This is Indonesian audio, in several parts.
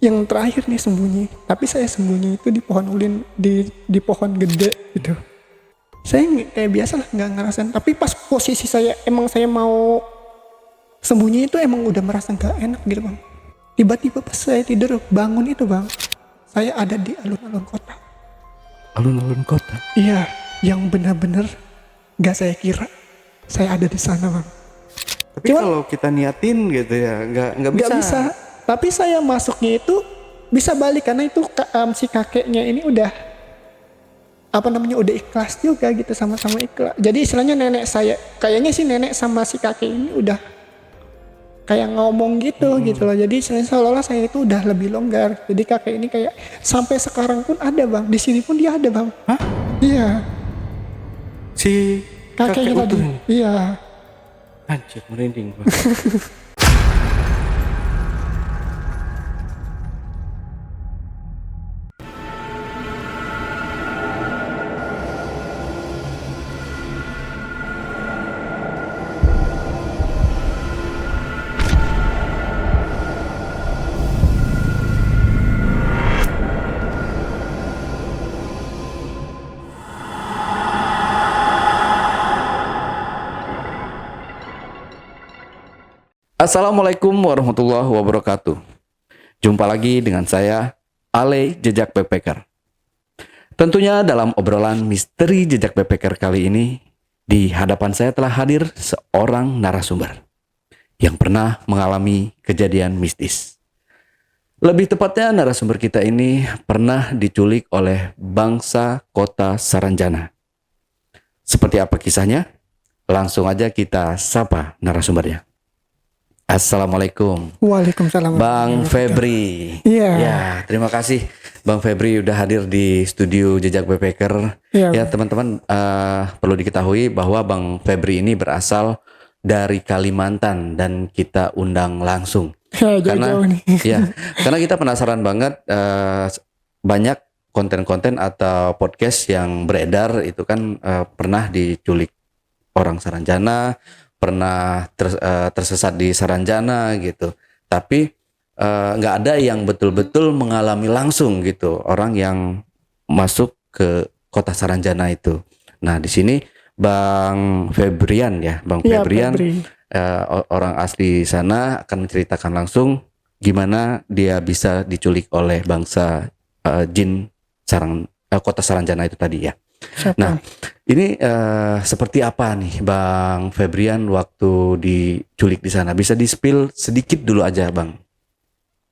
yang terakhir nih sembunyi. Tapi saya sembunyi itu di pohon ulin, di pohon gede gitu. Saya kayak biasa lah nggak ngerasain. Tapi pas posisi saya mau sembunyi itu emang udah merasa nggak enak gitu bang. Tiba-tiba pas saya tidur bangun itu bang, saya ada di alun-alun kota. Alun-alun kota? Iya, yang benar-benar nggak saya kira saya ada di sana bang. Tapi kalau kita niatin gitu ya nggak bisa. Nggak bisa. Tapi saya masuknya itu bisa balik karena itu si kakeknya ini udah udah ikhlas juga gitu, sama-sama ikhlas. Jadi istilahnya nenek saya, kayaknya sih nenek sama si kakek ini udah kayak ngomong gitu gitu loh. Jadi seolah-olah saya itu udah lebih longgar. Jadi kakek ini kayak sampai sekarang pun ada bang. Di sini pun dia ada bang. Hah? Iya. Si kakek Kakeknya tadi. utuh. Iya. Anjir, merinding bang. Assalamualaikum warahmatullahi wabarakatuh. Jumpa lagi dengan saya, Ale Jejak Backpacker. Tentunya dalam obrolan misteri Jejak Backpacker kali ini, di hadapan saya telah hadir seorang narasumber yang pernah mengalami kejadian mistis. Lebih tepatnya narasumber kita ini pernah diculik oleh bangsa kota Saranjana. Seperti apa kisahnya? Langsung aja kita sapa narasumbernya. Assalamualaikum. Waalaikumsalam. Bang Febri. Iya. Ya, terima kasih Bang Febri udah hadir di studio Jejak Backpacker. Iya. Ya, teman-teman perlu diketahui bahwa Bang Febri ini berasal dari Kalimantan dan kita undang langsung. Ya, jauh-jauh nih. Ya, karena kita penasaran banget banyak konten-konten atau podcast yang beredar itu kan pernah diculik orang Saranjana, pernah tersesat di Saranjana gitu, tapi nggak ada yang betul-betul mengalami langsung gitu orang yang masuk ke kota Saranjana itu. Nah di sini Bang Febrian ya, Bang Iya, Febrian Febri. orang asli sana akan menceritakan langsung gimana dia bisa diculik oleh bangsa jin kota Saranjana itu tadi ya. Siapa? Nah, ini seperti apa nih Bang Febrian waktu diculik di sana? Bisa di-spill sedikit dulu aja, Bang.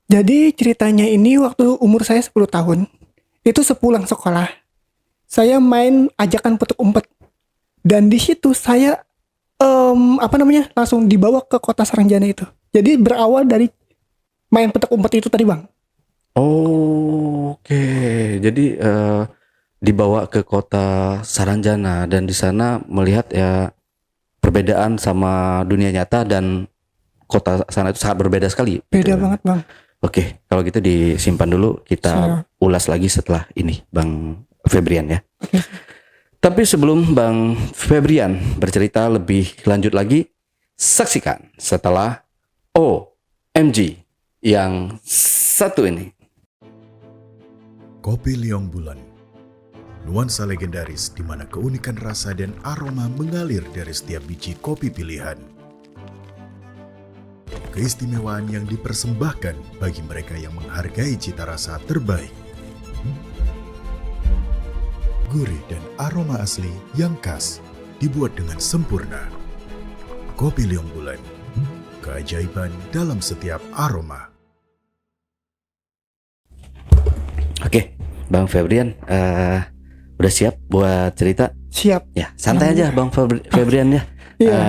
Jadi ceritanya ini waktu umur saya 10 tahun, itu sepulang sekolah, saya main ajakan petuk umpet. Dan di situ saya langsung dibawa ke kota Saranjana itu. Jadi berawal dari main petuk umpet itu tadi, Bang. Oh, oke. Jadi dibawa ke kota Saranjana dan di sana melihat ya perbedaan sama dunia nyata dan kota sana itu sangat berbeda sekali. Beda gitu. banget, Bang. Oke, kalau gitu disimpan dulu, kita ulas lagi setelah ini, Bang Febrian ya. Oke. Tapi sebelum Bang Febrian bercerita lebih lanjut lagi, saksikan setelah OMG yang satu ini. Kopi Liong Bulan, nuansa legendaris di mana keunikan rasa dan aroma mengalir dari setiap biji kopi pilihan. Keistimewaan yang dipersembahkan bagi mereka yang menghargai cita rasa terbaik. Gurih dan aroma asli yang khas dibuat dengan sempurna. Kopi Liong Bulan, keajaiban dalam setiap aroma. Oke, Bang Febrian, udah siap buat cerita? Siap. Ya, santai aja Bang Febrian ya. Iya.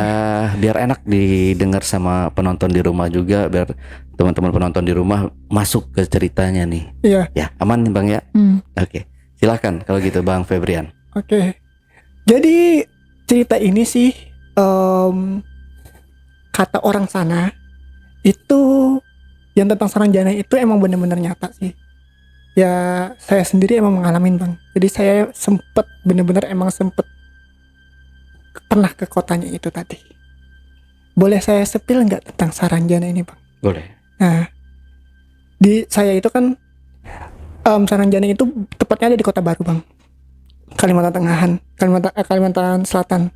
Biar enak didengar sama penonton di rumah juga, biar teman-teman penonton di rumah masuk ke ceritanya nih. Iya. Ya, aman nih Bang ya? Oke, silakan kalau gitu Bang Febrian. Oke. Jadi cerita ini sih kata orang sana itu yang tentang Saranjana itu emang benar-benar nyata sih. Ya saya sendiri emang mengalami, Bang. Jadi saya benar-benar sempet pernah ke kotanya itu tadi. Boleh saya spill nggak tentang Saranjana ini, Bang? Boleh. Nah, Di saya itu kan Saranjana itu tepatnya ada di Kota Baru Bang, Kalimantan Selatan.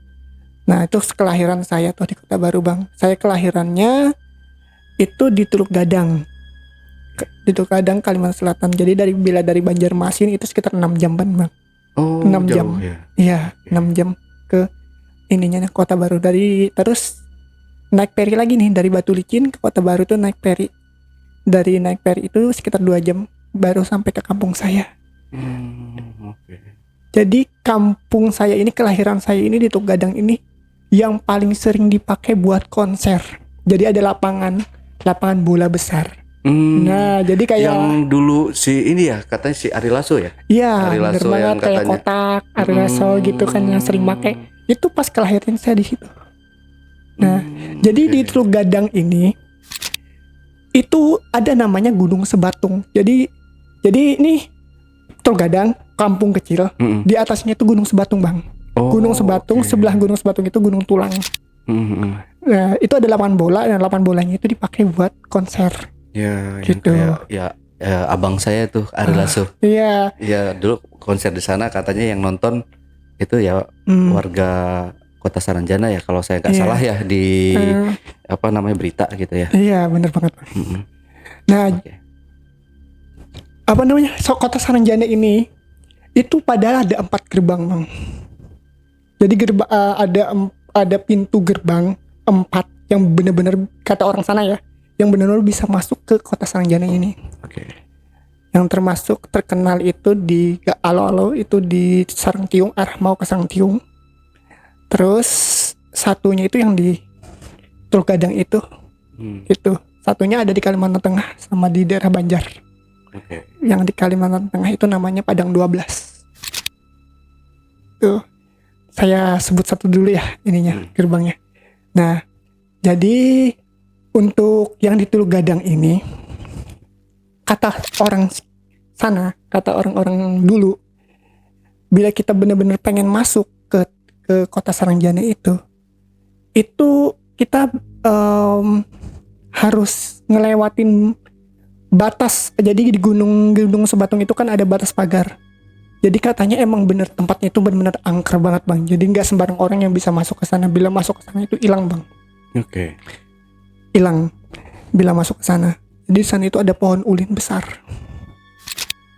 Nah itu kelahiran saya tuh di Kota Baru Bang. Saya kelahirannya itu di Teluk Gadang, di Teluk Gadang Kalimantan Selatan. Jadi dari Banjarmasin itu sekitar 6 jam Bang. Oh, 6 jauh jam. ya. Iya, 6 jam ke ininya Kota Baru. Terus naik feri lagi nih dari Batu Licin ke Kota Baru tuh naik feri. Dari naik feri itu sekitar 2 jam baru sampai ke kampung saya. Oke. Jadi kampung saya ini, kelahiran saya ini di Teluk Gadang ini yang paling sering dipakai buat konser. Jadi ada lapangan bola besar. Nah, jadi kayak yang dulu si ini ya, katanya si Ari Lasso ya. iya, Ari bener Lasso banget yang kayak katanya. kotak, Ari Lasso gitu kan yang sering pakai. Itu pas kelahiran saya di situ. Nah, jadi di Teluk Gadang ini itu ada namanya Gunung Sebatung. Jadi ini Teluk Gadang, kampung kecil. Di atasnya itu Gunung Sebatung Bang. Gunung Sebatung, sebelah Gunung Sebatung itu Gunung Tulang. Nah, itu ada lapangan bola, dan lapangan bolanya itu dipakai buat konser. Ya, Gitu. yang kayak abang saya tuh Ari Lasso. Iya. Ya dulu konser di sana katanya yang nonton itu ya warga Kota Saranjana ya, kalau saya nggak salah ya di apa namanya berita gitu ya. Iya, bener banget. Nah, apa namanya? Kota Saranjana ini itu padahal ada 4 gerbang Bang. Jadi ada pintu gerbang 4 yang benar-benar kata orang sana ya, yang benar-benar bisa masuk ke Kota Saranjana ini. Oke. Yang termasuk terkenal itu di Alo-Alo itu di Sarangtiung, arah mau ke Sarangtiung. Terus satunya itu yang di Teluk Gadang itu. Itu satunya ada di Kalimantan Tengah sama di daerah Banjar. Oke. Yang di Kalimantan Tengah itu namanya Padang 12. Tuh. Saya sebut satu dulu ya ininya, gerbangnya. Nah, jadi untuk yang di Teluk Gadang ini, kata orang sana, kata orang-orang dulu, bila kita benar-benar pengen masuk ke Kota Saranjana itu kita harus ngelewatin batas. Jadi di Gunung Sebatung itu kan ada batas pagar. Jadi katanya emang bener tempatnya itu benar-benar angker banget Bang. Jadi nggak sembarang orang yang bisa masuk ke sana. Bila masuk ke sana itu hilang Bang. Oke. Hilang bila masuk ke sana. Jadi di sana itu ada pohon ulin besar.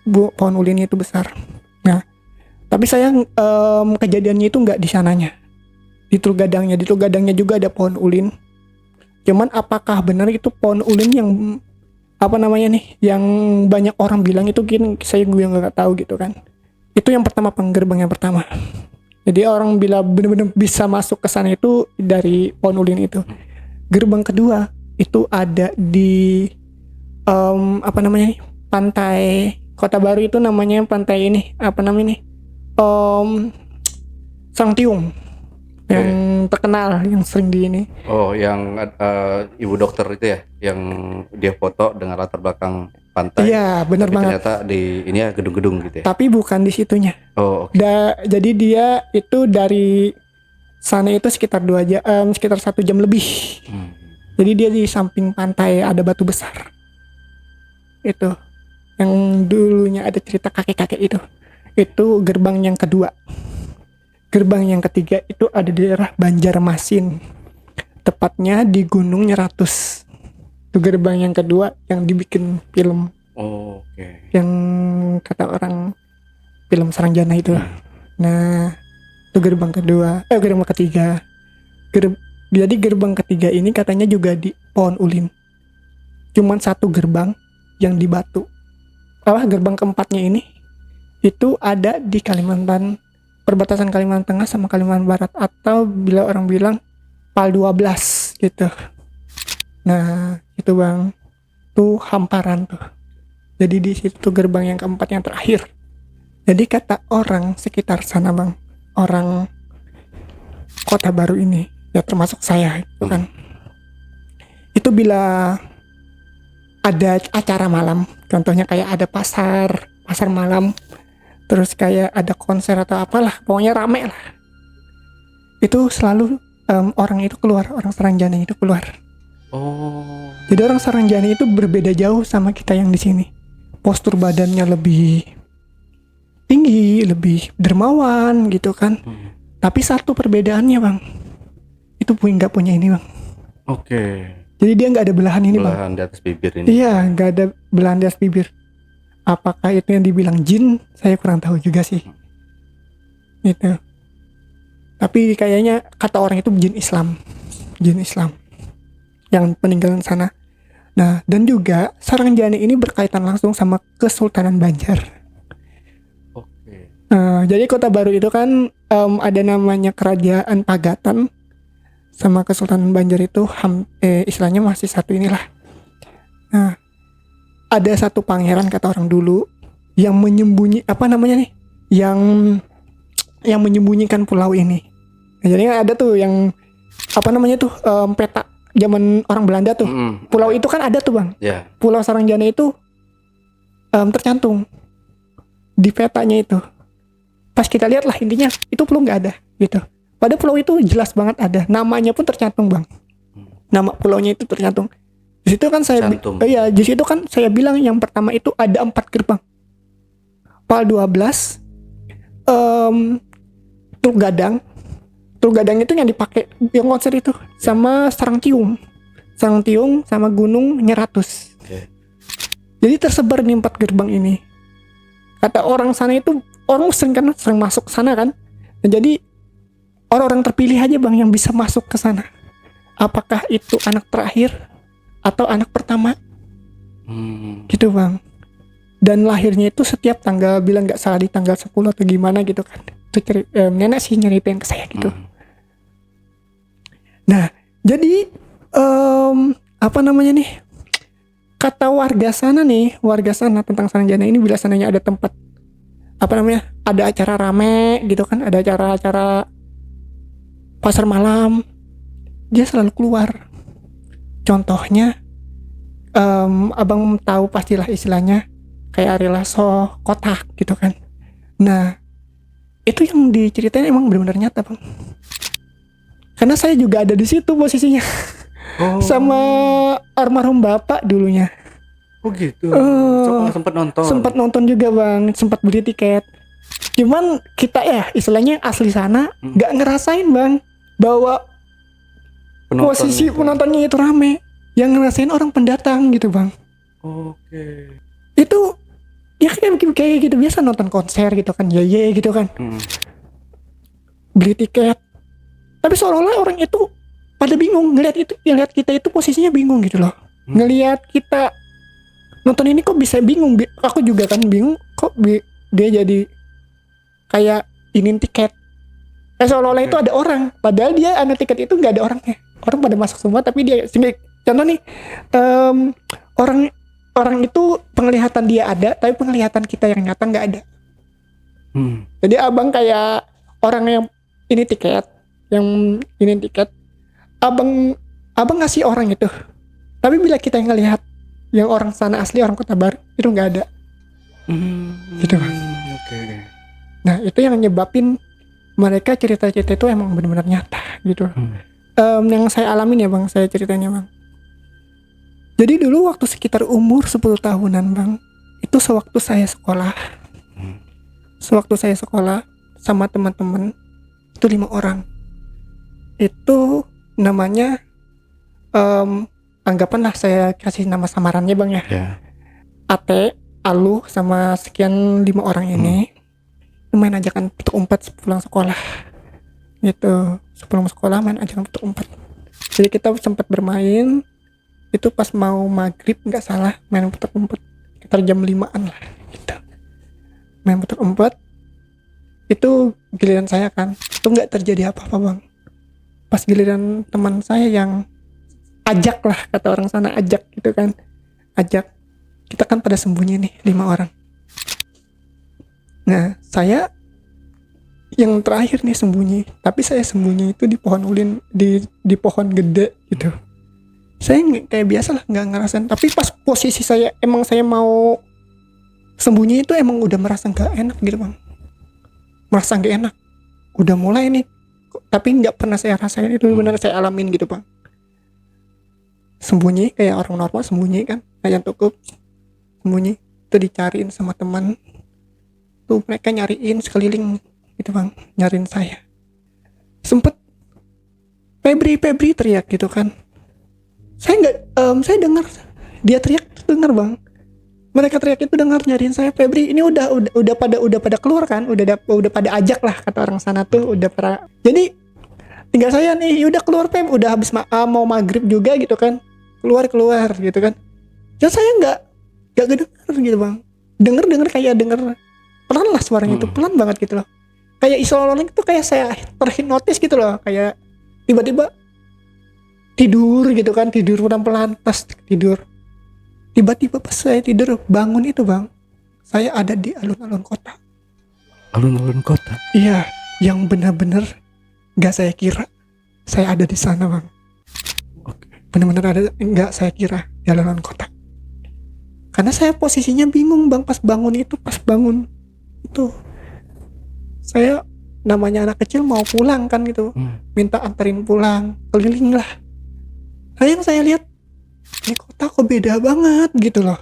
Pohon ulin itu besar. Nah, tapi sayang kejadiannya itu nggak di sananya. Di Teluk Gadangnya. Di Teluk Gadangnya juga ada pohon ulin. Cuman apakah benar itu pohon ulin yang apa namanya nih, yang banyak orang bilang itu gue nggak tahu gitu kan. Itu yang pertama, gerbang yang pertama. Jadi orang bila benar-benar bisa masuk ke sana itu dari pohon ulin itu. Gerbang kedua itu ada di apa namanya nih, pantai Kota Baru itu namanya pantai ini apa namanya nih, Sarangtiung yang terkenal, yang sering di ini. Oh, yang ibu dokter itu ya, yang dia foto dengan latar belakang pantai. Iya, benar Tapi banget. ternyata di ini ya gedung-gedung gitu ya. Tapi bukan di situnya. Oh, oke. Jadi dia itu dari sana itu sekitar 2 jam, sekitar 1 jam lebih. Jadi dia di samping pantai ada batu besar. Itu yang dulunya ada cerita kakek-kakek itu. Itu gerbang yang kedua. Gerbang yang ketiga itu ada di daerah Banjarmasin. Tepatnya di Gunung Nyeratus. Itu gerbang yang kedua yang dibikin film. Oh, oke. Yang kata orang film Saranjana itu. Nah, itu gerbang kedua. Gerbang ketiga. Jadi gerbang ketiga ini katanya juga di pohon ulin. Cuman satu gerbang yang di batu. Gerbang keempatnya ini itu ada di Kalimantan, perbatasan Kalimantan Tengah sama Kalimantan Barat, atau bila orang bilang PAL 12 gitu. Nah, itu Bang. Tuh hamparan tuh. Jadi di situ gerbang yang keempat yang terakhir. Jadi kata orang sekitar sana Bang, orang Kota Baru ini, ya termasuk saya itu kan. Itu bila ada acara malam, contohnya kayak ada pasar malam, terus kayak ada konser atau apalah, pokoknya rame lah. Itu selalu orang itu keluar, orang Saranjana itu keluar. Oh. Jadi orang Saranjana itu berbeda jauh sama kita yang di sini. Postur badannya lebih tinggi, lebih dermawan gitu kan. Tapi satu perbedaannya bang, itu nggak punya ini bang. Oke. Jadi dia nggak ada belahan ini bang. Belahan di atas bibir ini. Iya, nggak ada belahan di atas bibir. Apakah itu yang dibilang jin? Saya kurang tahu juga sih. Gitu. Tapi kayaknya kata orang itu jin Islam yang peninggalan sana. Nah, dan juga Saranjana ini berkaitan langsung sama Kesultanan Banjar. Oke. Jadi Kota Baru itu kan ada namanya Kerajaan Pagatan sama Kesultanan Banjar itu istilahnya masih satu inilah. Nah, ada satu pangeran kata orang dulu yang yang menyembunyikan pulau ini. Nah, jadi ada tuh yang peta zaman orang Belanda tuh. Pulau itu kan ada tuh bang. Ya. Pulau Saranjana itu tercantum di petanya itu. Pas kita lihat lah intinya itu pulau nggak ada gitu. Pada pulau itu jelas banget ada. Namanya pun tercantum bang. Nama pulaunya itu tercantum. Di situ kan di situ kan saya bilang yang pertama itu ada 4 gerbang. Pal 12 Truk Gadang itu yang dipakai yang konser itu sama Sarang Tiung sama Gunung Nyeratus. Okay. Jadi tersebar di 4 gerbang ini. Kata orang sana itu orang sering masuk sana kan. Nah, jadi orang-orang terpilih aja bang yang bisa masuk ke sana. Apakah itu anak terakhir atau anak pertama? Gitu bang. Dan lahirnya itu setiap tanggal, bilang nggak salah di tanggal 10 atau gimana gitu kan. Itu nenek sih nyeritain ke saya gitu. Nah, jadi kata warga sana tentang Saranjana ini, bila sananya ada tempat ada acara rame gitu kan, ada acara pasar malam, dia selalu keluar. Contohnya abang tahu pastilah istilahnya kayak Ari Lasso, kotak gitu kan. Nah, itu yang diceritain emang benar-benar nyata bang. Karena saya juga ada di situ posisinya. Sama almarhum bapak dulunya. Oh gitu. Sempat nonton juga bang, sempat beli tiket. Cuman kita ya istilahnya asli sana nggak ngerasain bang bahwa posisi penontonnya itu rame. Yang ngerasain orang pendatang gitu bang. Oke. Itu ya kayak gitu biasa nonton konser gitu kan, gitu kan. Beli tiket. Tapi seolah-olah orang itu pada bingung ngelihat kita itu posisinya bingung gitu loh. Ngelihat kita nonton ini kok bisa bingung. Aku juga kan bingung kok dia jadi kayak ini tiket. Seolah-olah itu ada orang, padahal dia tiket itu nggak ada orangnya. Orang pada masuk semua tapi dia contoh nih orang itu penglihatan dia ada, tapi penglihatan kita yang nyata nggak ada. Jadi abang kayak orang yang ini tiket, abang ngasih orang itu. Tapi bila kita yang ngelihat yang orang sana asli, orang Kota Baru itu nggak ada. Gitu bang. Okay. Nah itu yang nyebabin mereka cerita-cerita itu emang benar-benar nyata gitu. Yang saya alamin ya bang, saya ceritanya bang. Jadi dulu waktu sekitar umur 10 tahunan bang, itu sewaktu saya sekolah sama teman-teman itu 5 orang. Itu namanya anggapanlah saya kasih nama samarannya bang ya. Ate, Alu sama sekian 5 orang ini main ajakan petuk umpet pulang sekolah gitu. Sebelum sekolah main ajakan petuk umpet. Jadi kita sempat bermain itu pas mau maghrib nggak salah, main petuk umpet sekitar jam 5-an lah gitu. Main petuk umpet itu giliran saya kan, itu nggak terjadi apa-apa bang. Pas giliran teman saya yang ajak lah, kata orang sana ajak gitu kan, ajak, kita kan pada sembunyi nih 5 orang. Nah saya yang terakhir nih sembunyi, tapi saya sembunyi itu di pohon ulin, di pohon gede gitu. Saya kayak biasa lah nggak ngerasain, tapi pas posisi saya mau sembunyi itu emang udah merasa nggak enak gitu bang, merasa nggak enak, udah mulai nih, tapi nggak pernah saya rasain, itu benar saya alamin gitu bang. sembunyi kayak orang normal, sembunyi kan, ayam tukuk sembunyi, itu dicariin sama teman tuh, mereka nyariin sekeliling gitu bang, nyariin saya. Sempet Febri teriak gitu kan, saya nggak saya dengar dia teriak, dengar bang, mereka teriak itu dengar nyariin saya. Febri ini udah pada keluar kan, udah pada ajak lah kata orang sana tuh, udah pada, jadi tinggal saya nih, udah keluar Feb, udah habis mau maghrib juga gitu kan, keluar gitu kan. Dan saya nggak kedenger gitu bang, denger kayak denger pelan lah suaranya itu, pelan banget gitu loh, kayak isolasi itu, kayak saya terhipnotis gitu loh, kayak tiba-tiba tidur gitu kan, tidur pelan-pelan, pas tidur tiba-tiba pas saya tidur bangun itu bang, saya ada di alun-alun kota. Alun-alun kota. Iya, yang benar-benar nggak saya kira saya ada di sana bang. Oke. Benar-benar ada, nggak saya kira di alun-alun kota. Karena saya posisinya bingung bang, pas bangun itu saya namanya anak kecil mau pulang kan gitu, minta anterin pulang, keliling lah. Nah yang saya lihat, ini kota kok beda banget gitu loh,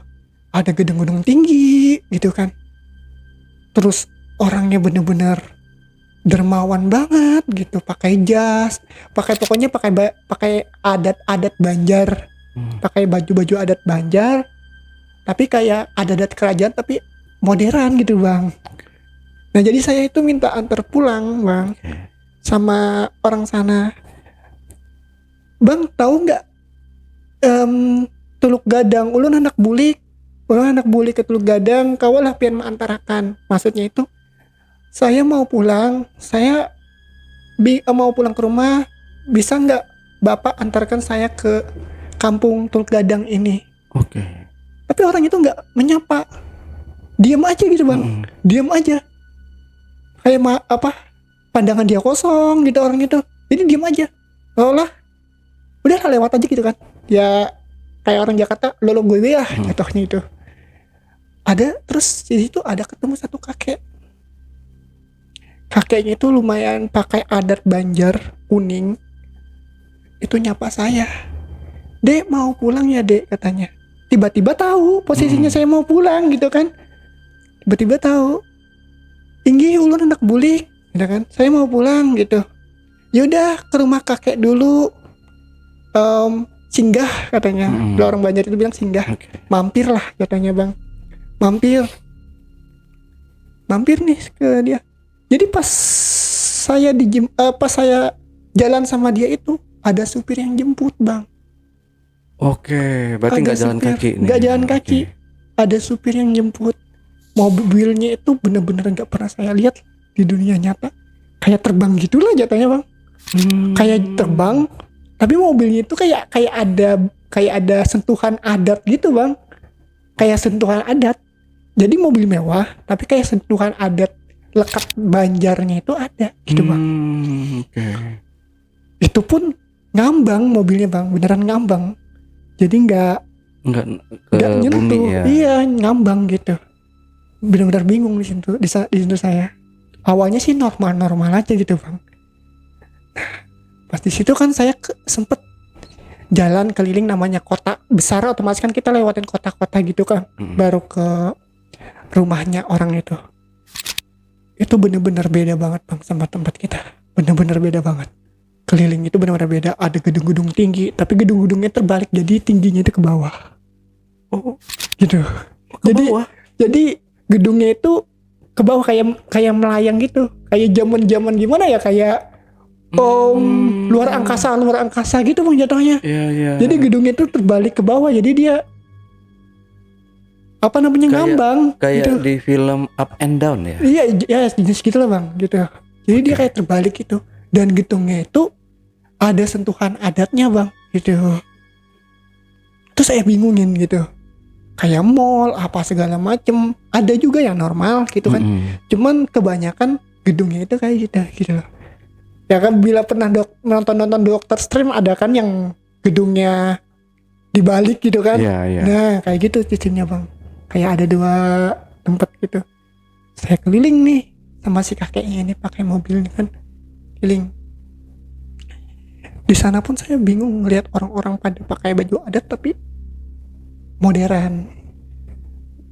ada gedung-gedung tinggi gitu kan, terus orangnya bener-bener dermawan banget gitu, pakai jas, pokoknya pakai adat Banjar, pakai baju adat Banjar, tapi kayak adat kerajaan tapi modern gitu bang. Nah jadi saya itu minta antar pulang bang, sama orang sana. Bang tahu nggak Teluk Gadang, ulun anak bulik ke Teluk Gadang, kawalah pian mengantarakan. Maksudnya itu saya mau pulang, mau pulang ke rumah, bisa nggak bapak antarkan saya ke kampung Teluk Gadang ini? Oke. Tapi orang itu nggak menyapa, diam aja gitu bang, diam aja, kayak pandangan dia kosong gitu orang itu, jadi diam aja, lah udah lewat aja gitu kan, ya kayak orang Jakarta lolo gue ya jatuhnya itu. Ada terus di situ ada ketemu satu kakeknya itu lumayan pakai adat Banjar kuning, itu nyapa saya, dek mau pulang ya dek katanya. Tiba-tiba tahu posisinya saya mau pulang gitu kan, tiba-tiba tahu, tinggi ulun anak bulik gitu kan, saya mau pulang gitu. Yaudah ke rumah kakek dulu, singgah katanya. Kalau orang Banjar itu bilang singgah, mampir lah katanya bang, mampir nih ke dia. Jadi pas saya jalan sama dia itu ada supir yang jemput bang. Oke, berarti nggak jalan kaki nih. Nggak jalan kaki, ada supir yang jemput. Mobilnya itu bener-bener nggak pernah saya lihat di dunia nyata, kayak terbang gitulah jatuhnya bang. Kayak terbang, tapi mobilnya itu kayak ada sentuhan adat gitu bang, kayak sentuhan adat. Jadi mobil mewah, tapi kayak sentuhan adat, lekat Banjarnya itu ada gitu bang. Oke. Itu pun ngambang mobilnya bang, beneran ngambang. Jadi nggak ke bumi ya. Iya ngambang gitu. Benar-benar bingung di situ saya. Awalnya sih normal aja gitu bang. Pas di situ kan saya sempet jalan keliling, namanya kota besar, otomatis kan kita lewatin kota-kota gitu kan, baru ke rumahnya orang itu. Itu bener-bener beda banget bang sama tempat kita. Bener-bener beda banget. Keliling itu benar-benar beda. Ada gedung-gedung tinggi, tapi gedung-gedungnya terbalik, jadi tingginya itu ke bawah. Oh, gitu. Jadi gedungnya itu ke bawah, kayak melayang gitu. Kayak zaman gimana ya, kayak luar angkasa gitu bang jatuhnya. Iya. Jadi gedungnya itu terbalik ke bawah, jadi dia ngambang. Kayak gitu. di film Up and Down ya. Iya, jenis gitu lah bang, gitu. Jadi dia kayak terbalik gitu. Dan gedungnya itu ada sentuhan adatnya bang, gitu. Terus saya bingungin gitu, kayak mall apa segala macem, ada juga yang normal gitu kan. Cuman kebanyakan gedungnya itu kayak gitu. Ya kan, bila pernah nonton Dr. Strange, ada kan yang gedungnya dibalik gitu kan. Iya. Nah kayak gitu sistemnya bang, kayak ada 2 tempat gitu. Saya keliling nih sama si kakeknya ini pakai mobil kan, keliling. Di sana pun saya bingung ngelihat orang-orang pada pakai baju adat tapi modern.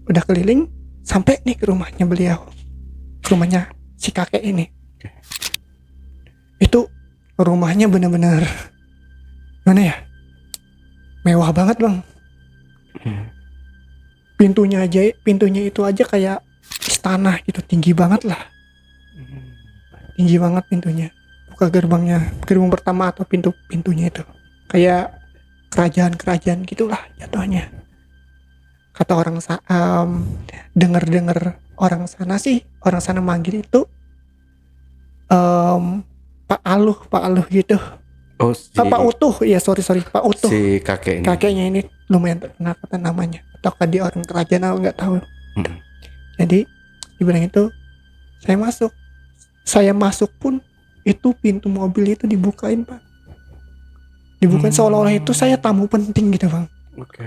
Udah keliling sampai nih ke rumahnya beliau, ke rumahnya si kakek ini. Itu rumahnya benar-benar mana ya, mewah banget bang. Pintunya itu aja kayak istana gitu, tinggi banget lah, tinggi banget pintunya. Buka gerbang pertama atau pintunya itu kayak kerajaan gitulah jatuhnya. Kata orang dengar orang sana manggil itu Pak Aluh gitu. Oh, Pak Utuh, ya sorry Pak Utuh. Si kakek ini. Kakeknya ini lumayan terkenal kata namanya. Atau dia orang kerajaan aku nggak tahu. Jadi dibilang itu saya masuk pun itu pintu mobil itu dibukain Pak. Dibukain seolah-olah itu saya tamu penting gitu bang. Oke.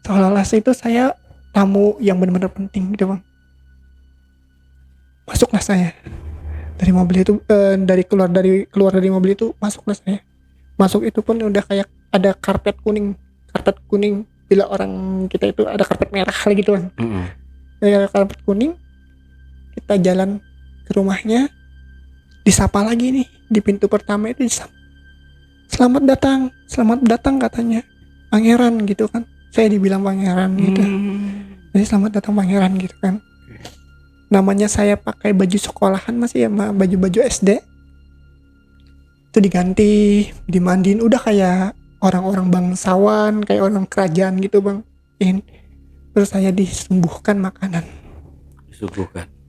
Seolah-olah itu saya tamu yang benar-benar penting gitu bang. Masuklah saya dari mobil itu, keluar dari mobil itu, masuklah saya. Masuk itu pun udah kayak ada karpet kuning. Bila orang kita itu ada karpet merah lagi gitu bang. Kayak karpet kuning. Kita jalan ke rumahnya, disapa lagi nih di pintu pertama itu disapa. Selamat datang katanya pangeran gitu kan. Saya dibilang pangeran gitu. Jadi selamat datang pangeran gitu kan. Namanya saya pakai baju sekolahan masih ya, baju SD. Itu diganti, dimandiin, udah kayak orang-orang bangsawan, kayak orang kerajaan gitu bang. Terus saya disumbuhkan makanan.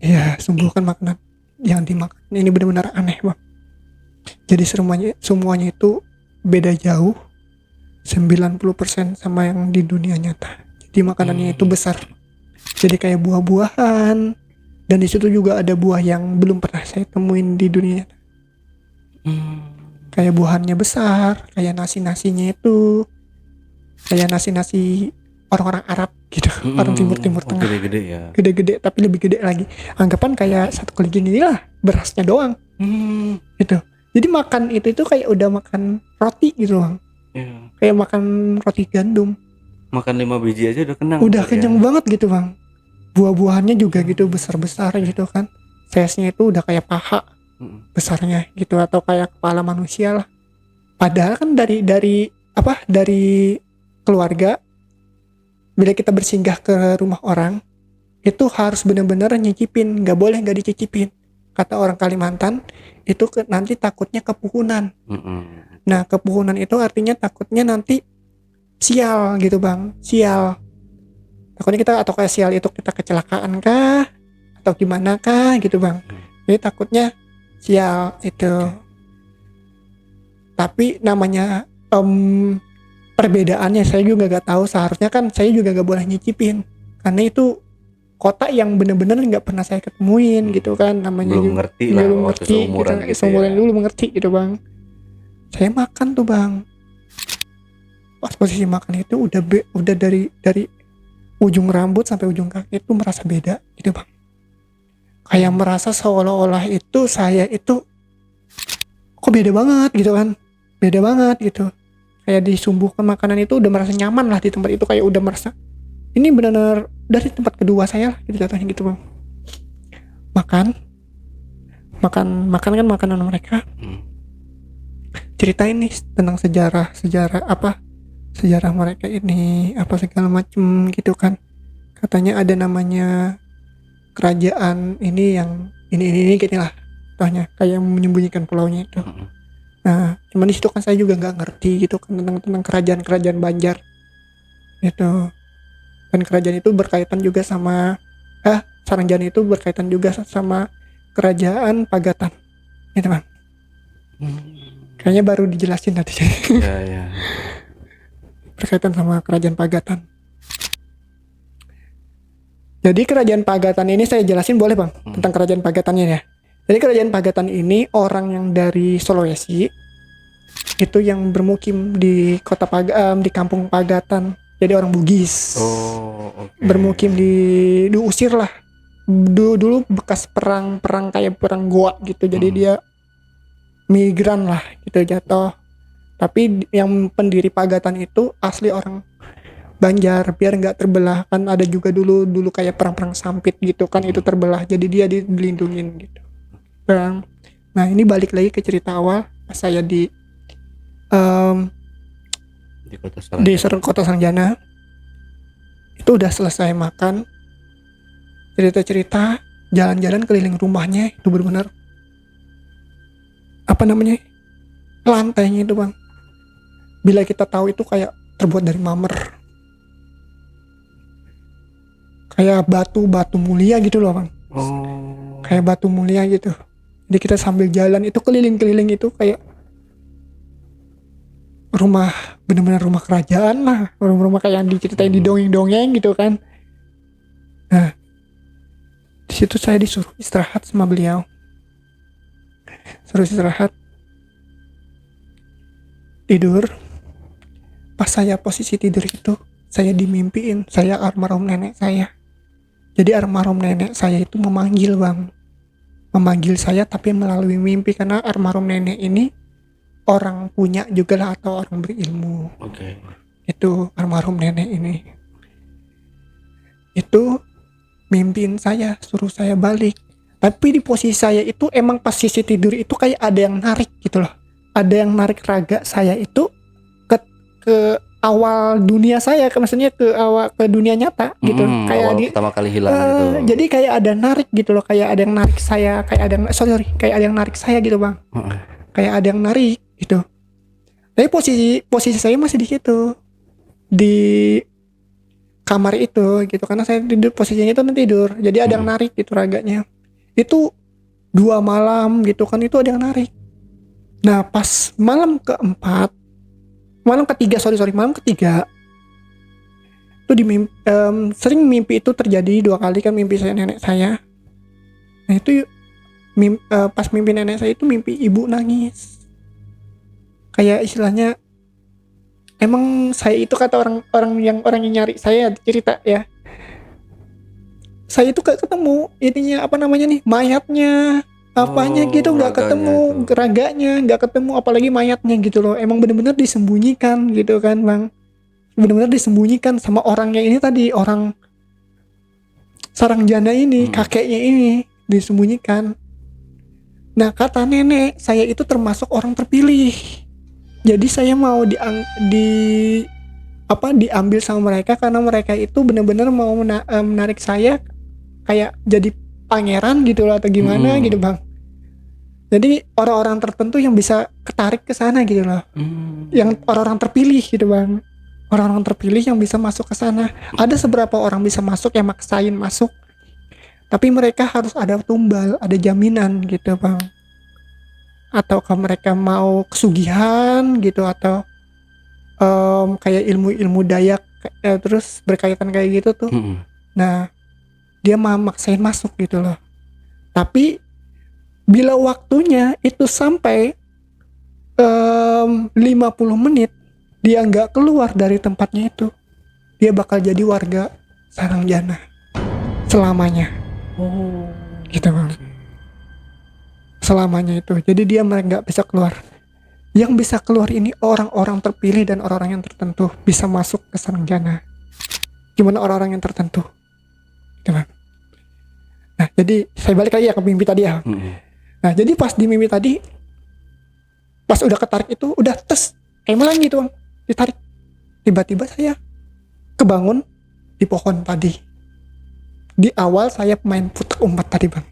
Iya, sumbuhkan makanan yang dimakan. Ini benar-benar aneh bang. Jadi semuanya itu beda jauh, 90% sama yang di dunia nyata. Jadi makanannya itu besar. Jadi kayak buah-buahan, dan di situ juga ada buah yang belum pernah saya temuin di dunia nyata. Kayak buahannya besar, kayak nasi-nasinya itu kayak nasi orang-orang Arab gitu, orang Timur Tengah. Gede-gede ya. Gede-gede, tapi lebih gede lagi. Anggapan kayak satu kali gini lah, berasnya doang. Gitu. Jadi makan itu kayak udah makan roti gitu bang. Yeah. Kayak makan roti gandum. Makan 5 biji aja udah kenyang. Udah kenyang banget gitu bang. Buah-buahannya juga gitu besar-besar gitu kan. Size-nya itu udah kayak paha besarnya gitu, atau kayak kepala manusia lah. Padahal kan dari keluarga, bila kita bersinggah ke rumah orang itu harus benar-benar nyicipin, nggak boleh nggak dicicipin. Kata orang Kalimantan itu nanti takutnya kepuhunan. Nah kepuhunan itu artinya takutnya nanti sial gitu bang, sial. Takutnya kita, atau kayak sial itu kita kecelakaan kah atau gimana kah gitu bang. Jadi takutnya sial itu. Tapi namanya perbedaannya saya juga gak tahu. Seharusnya kan saya juga gak boleh nyicipin, karena itu kota yang benar-benar nggak pernah saya ketemuin gitu kan. Namanya belum ngerti lah, belum ngerti gitu, seumuran dulu mengerti gitu bang. Saya makan tuh bang, pas posisi makan itu udah dari ujung rambut sampai ujung kaki itu merasa beda gitu bang. Kayak merasa seolah-olah itu saya itu kok beda banget gitu kan, beda banget gitu. Kayak disumbuhkan makanan itu udah merasa nyaman lah di tempat itu, kayak udah merasa ini benar-benar dari tempat kedua saya lah gitu katanya gitu bang. Makan kan makanan mereka. Ceritain nih tentang sejarah mereka ini apa segala macem gitu kan. Katanya ada namanya kerajaan ini yang ini gitu lah, contohnya kayak menyembunyikan pulaunya itu. Nah cuman di situ kan saya juga nggak ngerti gitu kan tentang kerajaan Banjar gitu. Dan kerajaan itu berkaitan juga sama Sarangjana itu berkaitan juga sama kerajaan Pagatan gitu bang. Kayaknya baru dijelasin tadi. Ya. Berkaitan sama kerajaan Pagatan. Jadi kerajaan Pagatan ini saya jelasin boleh bang tentang kerajaan Pagatannya ya. Jadi kerajaan Pagatan ini orang yang dari Sulawesi itu yang bermukim di di kampung Pagatan. Jadi orang Bugis. Okay. Bermukim diusir lah. Dulu bekas perang kayak perang Goa gitu. Jadi dia migran lah gitu jatuh. Tapi yang pendiri Pagatan itu asli orang Banjar, biar nggak terbelah. Kan ada juga dulu kayak perang-perang sampit gitu kan, itu terbelah, jadi dia dilindungin gitu. Bang. Nah ini balik lagi ke cerita awal pas saya di Di kota di Saranjana. Kota Sangjana. Itu udah selesai makan, cerita-cerita, jalan-jalan keliling rumahnya, itu benar-benar apa namanya, lantainya itu bang, bila kita tahu itu kayak terbuat dari marmer, kayak batu mulia gitu loh bang, Oh. kayak batu mulia gitu. Jadi kita sambil jalan itu keliling-keliling itu kayak rumah, benar-benar rumah kerajaan lah, rumah kayak yang diceritain di dongeng-dongeng gitu kan. Nah di situ saya disuruh istirahat sama beliau, suruh istirahat, tidur. Pas saya posisi tidur itu, saya dimimpiin saya almarhum nenek saya. Jadi almarhum nenek saya itu memanggil bang, memanggil saya tapi melalui mimpi, karena almarhum nenek ini orang punya juga lah atau orang berilmu. Oke. Itu almarhum nenek ini, itu mimpiin saya, suruh saya balik. Tapi di posisi saya itu emang pas sisi tidur itu kayak ada yang narik gitu loh, ada yang narik raga saya itu ke awal dunia saya, maksudnya ke awal ke dunia nyata gitu. Kayak Awal pertama kali hilang gitu. jadi kayak ada narik gitu loh, kayak ada yang narik saya, kayak ada yang kayak ada yang narik saya gitu bang, kayak ada yang narik gitu. Tapi posisi saya masih di situ, di kamar itu gitu, karena saya tidur posisinya itu tidur, jadi ada yang narik gitu raganya. Itu 2 malam gitu kan, itu ada yang narik. Nah pas malam ketiga itu sering mimpi itu terjadi 2 kali kan, mimpi saya nenek saya. Nah itu pas mimpi nenek saya itu mimpi ibu nangis, kayak istilahnya emang saya itu kata orang yang nyari saya cerita ya, saya itu gak ketemu ininya apa namanya nih, mayatnya apanya gitu, nggak ketemu raganya, nggak ketemu apalagi mayatnya gitu loh. Emang benar-benar disembunyikan gitu kan bang, benar-benar disembunyikan sama orangnya ini tadi, orang Sarangjana ini, kakeknya ini disembunyikan. Nah kata nenek saya itu termasuk orang terpilih, jadi saya mau diambil sama mereka, karena mereka itu benar-benar mau menarik saya kayak jadi pangeran gitu loh atau gimana gitu bang. Jadi orang-orang tertentu yang bisa ketarik ke sana gitu loh, yang orang-orang terpilih gitu bang, orang-orang terpilih yang bisa masuk ke sana. Ada seberapa orang bisa masuk yang maksain masuk, tapi mereka harus ada tumbal, ada jaminan gitu bang. Ataukah mereka mau kesugihan gitu, atau kayak ilmu Dayak terus berkaitan kayak gitu tuh. Nah dia maksain masuk gitu loh. Tapi bila waktunya itu sampai 50 menit dia nggak keluar dari tempatnya itu, dia bakal jadi warga Sarangjana selamanya. Gitu bang, selamanya itu. Jadi dia nggak bisa keluar. Yang bisa keluar ini orang-orang terpilih dan orang-orang yang tertentu bisa masuk ke Sarangjana. Gimana orang-orang yang tertentu? Gitu bang. Nah jadi saya balik lagi ya ke mimpi tadi ya. Nah jadi pas di mimpi tadi, pas udah ketarik itu udah tes kayak melang gitu bang, ditarik. Tiba-tiba saya kebangun di pohon tadi. Di awal saya main putek umpet tadi bang.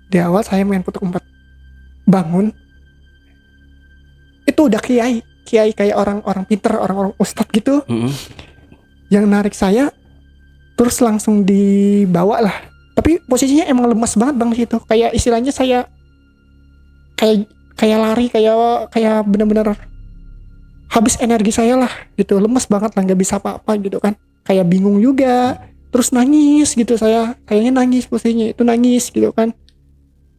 Di awal saya main putek umpet, bangun itu udah kiai kayak orang-orang pinter, orang-orang ustadz gitu, yang narik saya, terus langsung dibawa lah. Tapi posisinya emang lemas banget bang di situ, kayak istilahnya saya kayak lari, kayak benar-benar habis energi saya lah gitu, lemes banget lah, nggak bisa apa-apa gitu kan, kayak bingung juga, terus nangis gitu, saya kayaknya nangis, posisinya itu nangis gitu kan,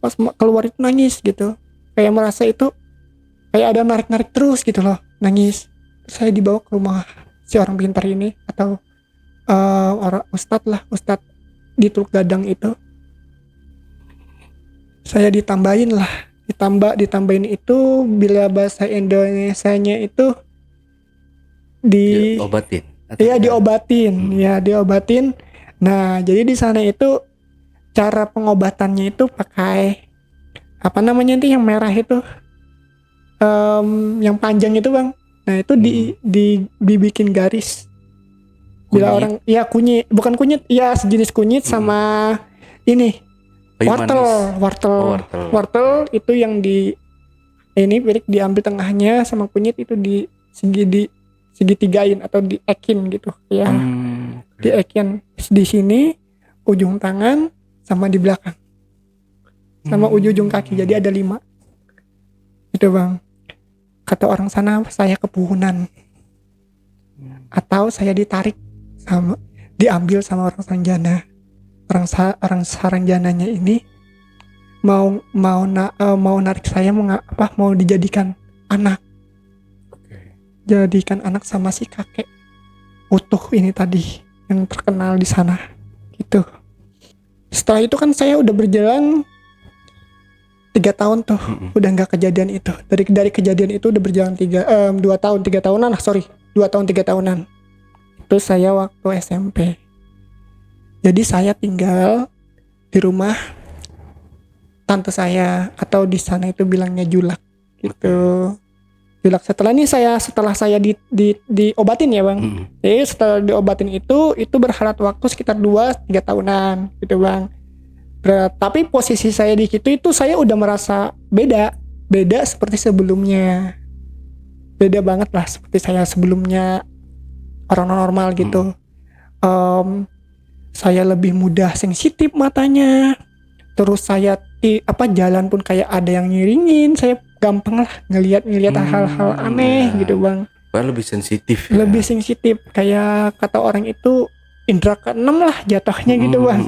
pas keluar itu nangis gitu, kayak merasa itu kayak ada narik-narik terus gitu loh, nangis. Terus saya dibawa ke rumah si orang pintar ini, atau orang ustadz di Teluk Gadang itu. Saya ditambahin lah ditambahin itu bila bahasa Indonesianya itu Diobatin. Iya diobatin, ya diobatin. Nah jadi di sana itu cara pengobatannya itu pakai apa namanya itu yang merah itu, yang panjang itu bang. Nah itu dibikin garis. Bila Kunyit? orang, ya kunyit, bukan kunyit, ya sejenis kunyit sama ini Kayu wortel, manis. wortel, Oh, wortel. wortel itu yang pirik diambil tengahnya sama kunyit itu segitigain atau diekin gitu ya. Diekin di sini ujung tangan sama di belakang sama ujung kaki, jadi ada 5 itu bang. Kata orang sana saya kepuhunan atau saya ditarik sama diambil sama orang Saranjana. Orang Saranjananya ini mau narik saya mau dijadikan anak. Jadikan anak sama si kakek utuh ini tadi yang terkenal di sana gitu. Setelah itu kan saya udah berjalan 3 tahun tuh, udah nggak kejadian itu. Dari kejadian itu udah berjalan 2 tahun 3 tahunan lah, 2 tahun 3 tahunan. Itu saya waktu SMP. Jadi saya tinggal di rumah tante saya, atau di sana itu bilangnya julak gitu. Julak. Setelah saya diobatin ya bang. Jadi setelah diobatin itu berharap waktu sekitar 2-3 tahunan gitu bang. Tapi posisi saya di situ itu saya udah merasa beda seperti sebelumnya. Beda banget lah seperti saya sebelumnya, orang normal gitu. Saya lebih mudah sensitif matanya. Terus saya jalan pun kayak ada yang ngiringin. Saya gampang lah ngelihat hal-hal aneh gitu bang. Lebih sensitif ya? Lebih sensitif, kayak kata orang itu indra keenam lah jatuhnya gitu bang.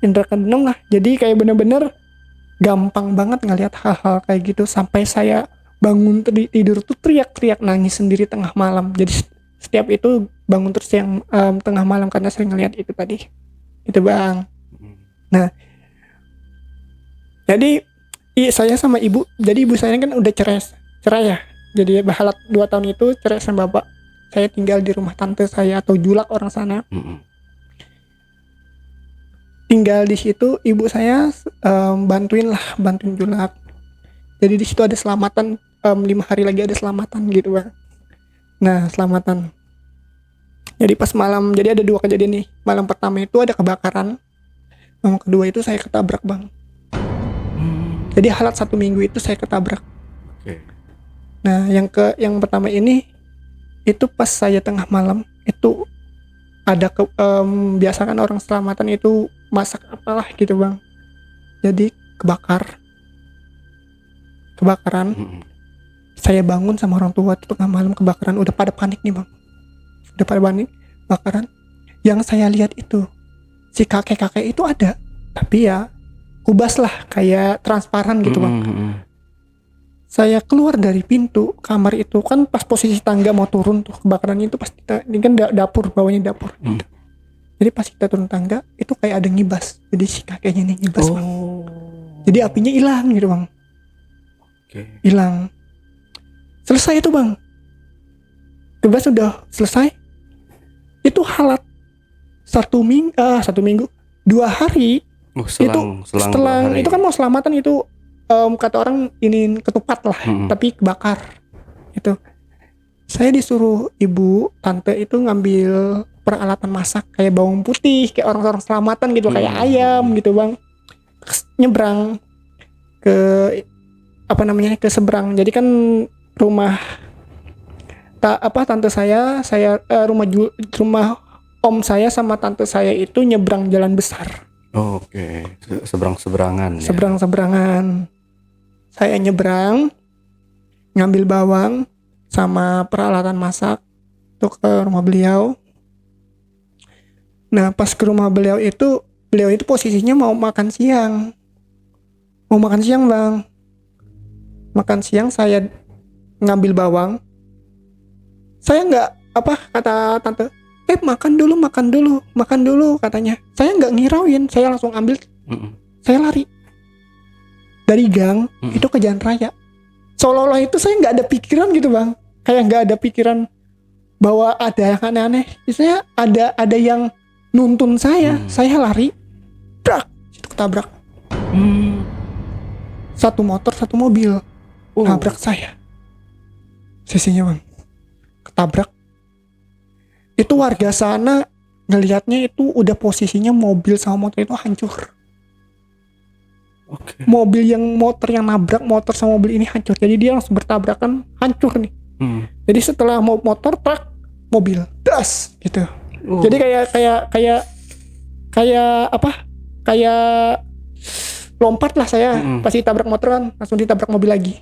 Indra keenam lah, jadi kayak bener-bener gampang banget ngelihat hal-hal kayak gitu. Sampai saya bangun tidur tuh teriak-teriak nangis sendiri tengah malam. Jadi setiap itu bangun terus yang tengah malam karena saya ngelihat itu tadi gitu bang. Nah jadi saya sama ibu, jadi ibu saya kan udah cerai ya. Jadi berhalat 2 tahun itu cerai sama bapak. Saya tinggal di rumah tante saya atau julak orang sana. Tinggal di situ, ibu saya bantuin julak. Jadi di situ ada selamatan, 5 hari lagi ada selamatan gitu bang. Nah selamatan. Jadi pas malam, jadi ada 2 kejadian nih. Malam pertama itu ada kebakaran. Malam kedua itu saya ketabrak bang. Jadi halat 1 minggu itu saya ketabrak. Nah yang pertama ini itu pas saya tengah malam itu ada biasa kan orang selamatan itu masak apalah gitu bang. Jadi kebakaran. Saya bangun sama orang tua itu tengah malam kebakaran, udah pada panik nih bang. Udah pada panik kebakaran. Yang saya lihat itu si kakek itu ada, tapi ya kubas lah kayak transparan gitu bang. Saya keluar dari pintu kamar itu kan pas posisi tangga mau turun tuh kebakaran itu, pas kita ini kan dapur, bawahnya dapur. Jadi pas kita turun tangga itu kayak ada ngibas, jadi si kakeknya nih ngibas bang. Jadi apinya hilang gitu bang. Hilang. Selesai itu bang. Ngibas udah selesai. Itu halat 1 minggu 2 hari. Setelah itu kan mau selamatan itu, kata orang ini ketupat lah, tapi kebakar itu. Saya disuruh ibu tante itu ngambil peralatan masak kayak bawang putih, kayak orang-orang selamatan gitu, kayak ayam gitu bang. Nyebrang ke ke seberang. Jadi kan rumah tante saya rumah om saya sama tante saya itu nyebrang jalan besar. Seberang-seberangan ya? Seberang-seberangan. Saya nyebrang, ngambil bawang sama peralatan masak untuk ke rumah beliau. Nah pas ke rumah beliau itu posisinya mau makan siang bang. Makan siang saya ngambil bawang. Saya nggak kata tante, makan dulu katanya. Saya nggak ngirauin, saya langsung ambil. Saya lari. dari gang itu ke jalan raya. Seolah-olah itu saya nggak ada pikiran gitu bang, kayak nggak ada pikiran bahwa ada yang aneh-aneh. Misalnya ada yang nuntun saya lari, brak, itu ketabrak. Satu motor, satu mobil, nabrak saya. Sisinya bang, ketabrak. Itu warga sana ngelihatnya itu udah posisinya mobil sama motor itu hancur. Oke. Motor yang nabrak motor sama mobil ini hancur. Jadi dia langsung bertabrakan, hancur nih. Jadi setelah motor truk, mobil, das gitu. Jadi kayak apa? Kayak lompat lah saya pasti tabrak motor kan, langsung ditabrak mobil lagi.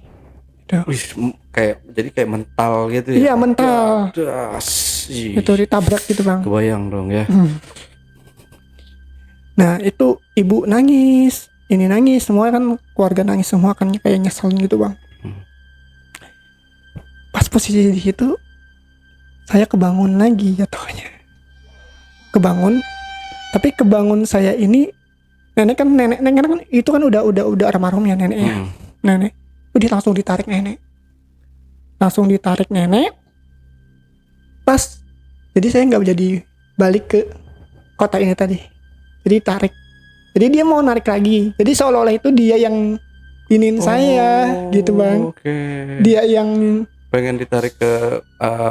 Jadi kayak mental gitu ya. Iya, mental. Itu ditabrak gitu bang. Kebayang dong ya. Nah itu ibu nangis, ini nangis, semua kan keluarga nangis semua kan, kayak nyesel gitu bang. Pas posisi di situ saya kebangun lagi jatuhnya. Kebangun, tapi kebangun saya ini nenek kan itu kan udah almarhum ya neneknya. Nenek udah langsung ditarik nenek. Pas jadi saya nggak jadi balik ke kota ini tadi, jadi tarik. Jadi dia mau narik lagi, jadi seolah-olah itu dia yang inin saya gitu bang. Dia yang pengen ditarik ke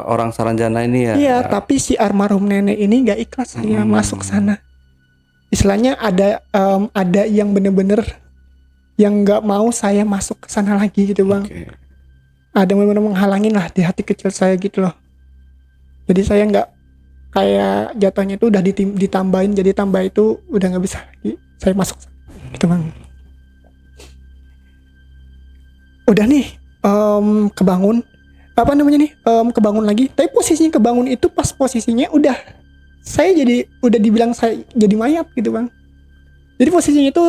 orang Saranjana ini ya. Iya, tapi si almarhum nenek ini nggak ikhlas saya masuk sana. Istilahnya ada yang bener-bener yang nggak mau saya masuk ke sana lagi gitu bang. Ada bener-bener menghalangin lah di hati kecil saya gitu loh. Jadi saya nggak kayak jatuhnya itu udah ditambahin, jadi tambah itu udah nggak bisa lagi saya masuk gitu bang. Udah nih kebangun kebangun lagi, tapi posisinya kebangun itu pas posisinya udah dibilang saya jadi mayat gitu bang. Jadi posisinya itu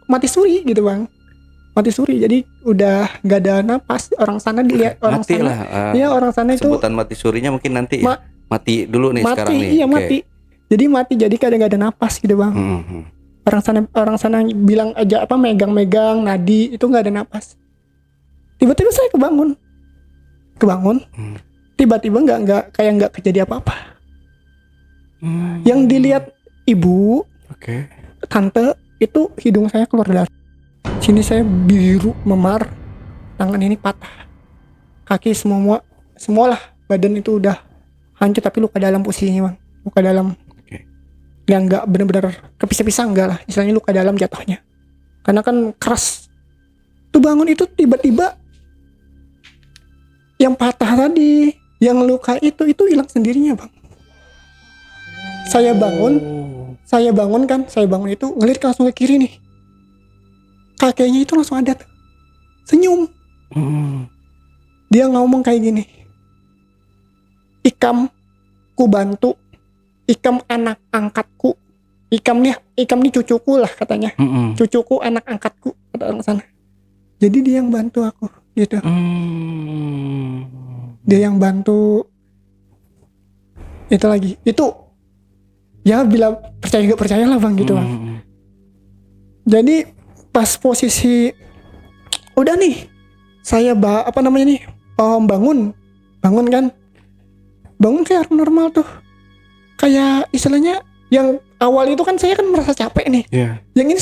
mati suri gitu bang, mati suri. Jadi udah nggak ada napas. Orang sana dilihat orang mati sana lah, iya orang sana itu sebutan mati surinya mungkin nanti mati dulu nih sekarang nih. Iya mati. Jadi mati, jadi kadang nggak ada napas gitu bang. Orang sana bilang aja megang nadi itu nggak ada napas. Tiba-tiba saya kebangun. Tiba-tiba nggak kejadian apa-apa. Yang dilihat ibu, tante itu hidung saya keluar darah. Sini saya biru memar, tangan ini patah, kaki semualah badan itu udah hancur, tapi luka dalam posisinya bang, luka dalam. Yang nggak benar-benar kepisah-pisah enggak lah, istilahnya luka dalam jatuhnya, karena kan keras. Tuh bangun itu tiba-tiba yang patah tadi, yang luka itu hilang sendirinya bang. Saya bangun itu ngelirik langsung ke kiri nih, kakeknya itu langsung ada tuh, senyum. Dia ngomong kayak gini, Ikam ku bantu, Ikam anak angkatku, Ikam nih cucuku lah katanya. Cucuku anak angkatku kata orang sana. Jadi dia yang bantu aku gitu. Dia yang bantu. Itu lagi itu ya, bila percaya gak percaya lah bang gitu bang. Jadi pas posisi udah nih saya bangun kayak normal tuh, kayak istilahnya yang awal itu kan saya kan merasa capek nih. Yang ini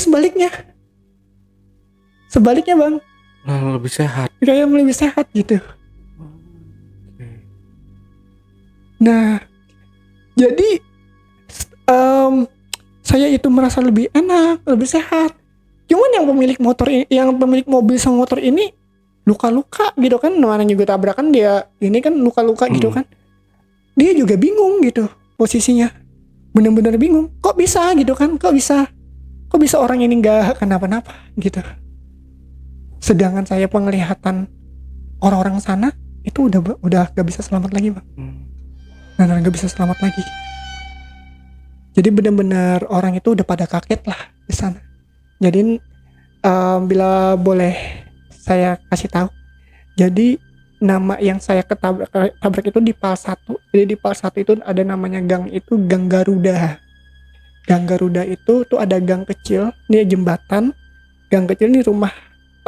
sebaliknya bang, lebih sehat, kayak lebih sehat gitu. Nah jadi saya itu merasa lebih enak, lebih sehat. Cuman yang pemilik mobil sama motor ini luka-luka gitu kan, namanya juga tabrakan, dia ini kan luka-luka gitu kan. Dia juga bingung gitu posisinya, bener-bener bingung. Kok bisa gitu kan? Kok bisa orang ini nggak kenapa-napa gitu. Sedangkan saya penglihatan orang-orang sana itu udah nggak bisa selamat lagi bang. Nggak bisa selamat lagi. Jadi benar-benar orang itu udah pada kaget lah di sana. Jadi bila boleh saya kasih tahu, jadi nama yang saya tabrak itu di Pal 1. Jadi di Pal 1 itu ada namanya gang, itu Gang Garuda. Gang Garuda itu tuh ada gang kecil, ini jembatan. Gang kecil ini rumah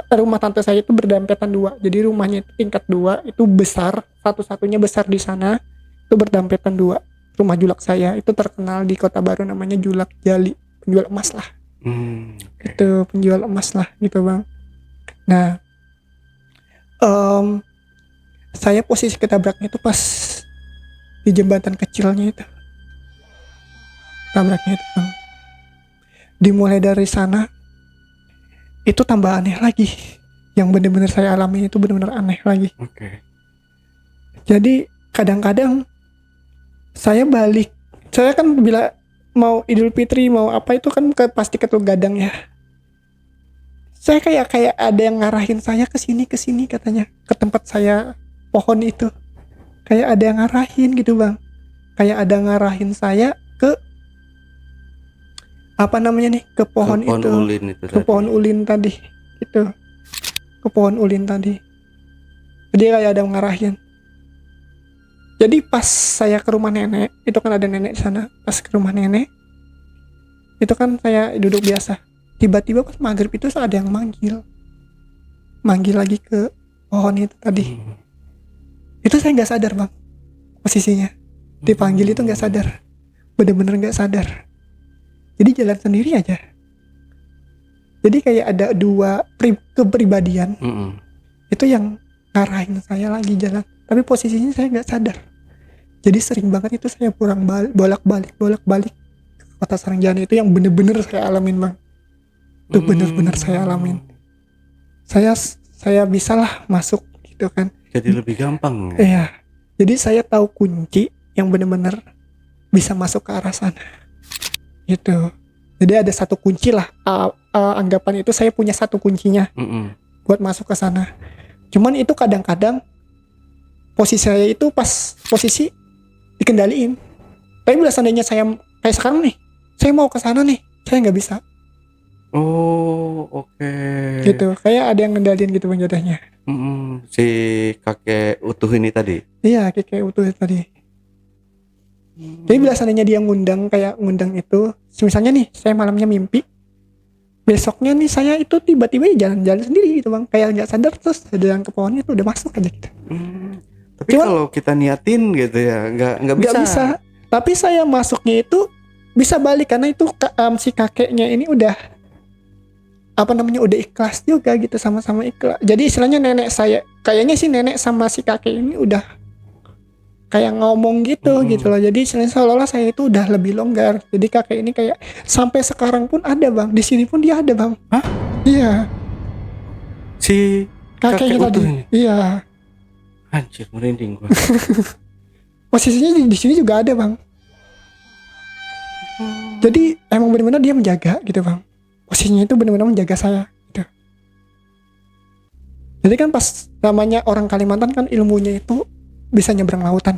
rumah tante saya itu berdempetan dua. Jadi rumahnya itu tingkat dua, itu besar, satu-satunya besar di sana, itu berdempetan dua. Rumah julak saya itu terkenal di Kota Baru, namanya Julak Jali, penjual emas lah. Oke. Itu penjual emas lah gitu bang. Nah, saya posisi ketabraknya itu pas di jembatan kecilnya itu, tabraknya itu bang. Dimulai dari sana itu tambah aneh lagi. Yang benar-benar saya alami itu benar-benar aneh lagi. Oke. Jadi kadang-kadang saya kan bila mau Idul Fitri mau apa itu kan pasti ke Teluk Gadang ya. Saya kayak ada yang ngarahin saya ke sini katanya, ke tempat saya pohon itu. Kayak ada yang ngarahin gitu bang. Kayak ada ngarahin saya ke apa namanya nih, ke pohon Ke pohon itu. ulin itu Ke tadi. pohon ulin tadi gitu. Ke pohon ulin tadi. Jadi kayak ada yang ngarahin. Jadi pas saya ke rumah nenek, itu kan ada nenek di sana. Pas ke rumah nenek, itu kan saya duduk biasa. Tiba-tiba pas maghrib itu ada yang manggil lagi ke pohon itu tadi. Itu saya nggak sadar bang, posisinya dipanggil itu nggak sadar, bener-bener nggak sadar. Jadi jalan sendiri aja. Jadi kayak ada dua kepribadian itu yang ngarahin saya lagi jalan, tapi posisinya saya nggak sadar. Jadi sering banget itu saya bolak-balik ke Kota Sarangjana itu, yang bener-bener saya alamin bang. Itu bener-bener saya alamin. Saya bisalah masuk gitu kan. Jadi lebih gampang ya? Iya. Jadi saya tahu kunci yang bener-bener bisa masuk ke arah sana. Gitu. Jadi ada satu kunci lah. Anggapan itu saya punya satu kuncinya buat masuk ke sana. Cuman itu kadang-kadang posisi saya itu pas posisi dikendaliin. Tapi bila seandainya saya kayak sekarang nih, saya mau ke sana nih, saya nggak bisa. Oh, oke. Gitu. Kayak ada yang ngendaliin gitu bang jatuhnya. Si kakek utuh ini tadi. Iya, kayak utuh tadi. Jadi bila seandainya dia ngundang itu, misalnya nih saya malamnya mimpi, besoknya nih saya itu tiba-tiba jalan-jalan sendiri gitu bang, kayak nggak sadar terus jalan ke pohonnya itu udah masuk aja gitu. Tapi kalau kita niatin gitu ya, nggak bisa. Tapi saya masuknya itu bisa balik karena itu si kakeknya ini udah udah ikhlas juga gitu, sama-sama ikhlas. Jadi istilahnya kayaknya sih nenek sama si kakek ini udah kayak ngomong gitu gitu loh. Jadi istilahnya seolah-olah saya itu udah lebih longgar. Jadi kakek ini kayak sampai sekarang pun ada bang, di sini pun dia ada bang. Hah? Iya. Si Kakeknya kakek tadi. utuh ini. Iya. Anjir, merinding gua. Posisinya di sini juga ada bang. Jadi emang benar-benar dia menjaga gitu bang. Posisinya itu benar-benar menjaga saya gitu. Jadi kan pas namanya orang Kalimantan kan ilmunya itu bisa nyebrang lautan.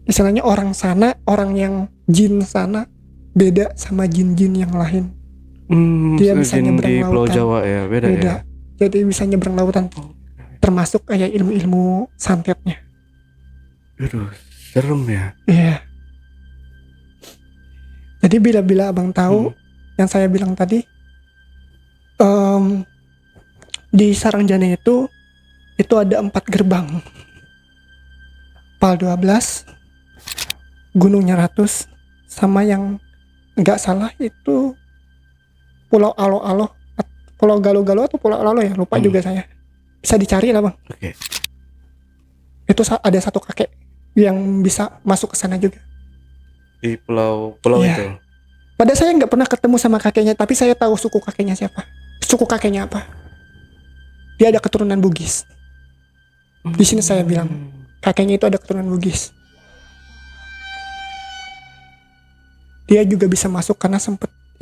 Istilahnya orang sana, orang yang jin sana beda sama jin-jin yang lain. Dia bisa nyebrang di Pulau lautan. Jawa ya, beda ya. Jadi bisa nyebrang lautan. Termasuk kayak ilmu-ilmu santetnya. Aduh, serem ya. Iya. Jadi bila abang tahu yang saya bilang tadi, di Sarangjana itu ada 4 gerbang. Pal 12, Gunung Nyeratus, sama yang nggak salah itu Pulau Alo-Alo, Pulau Galo-Galo atau Pulau Alo ya, lupa juga saya. Bisa dicari lah bang. Oke. Itu ada satu kakek yang bisa masuk ke sana juga. Di pulau Iya. itu. Padahal saya nggak pernah ketemu sama kakeknya, tapi saya tahu suku kakeknya siapa, suku kakeknya apa. Dia ada keturunan Bugis. Di sini saya bilang kakeknya itu ada keturunan Bugis. Dia juga bisa masuk karena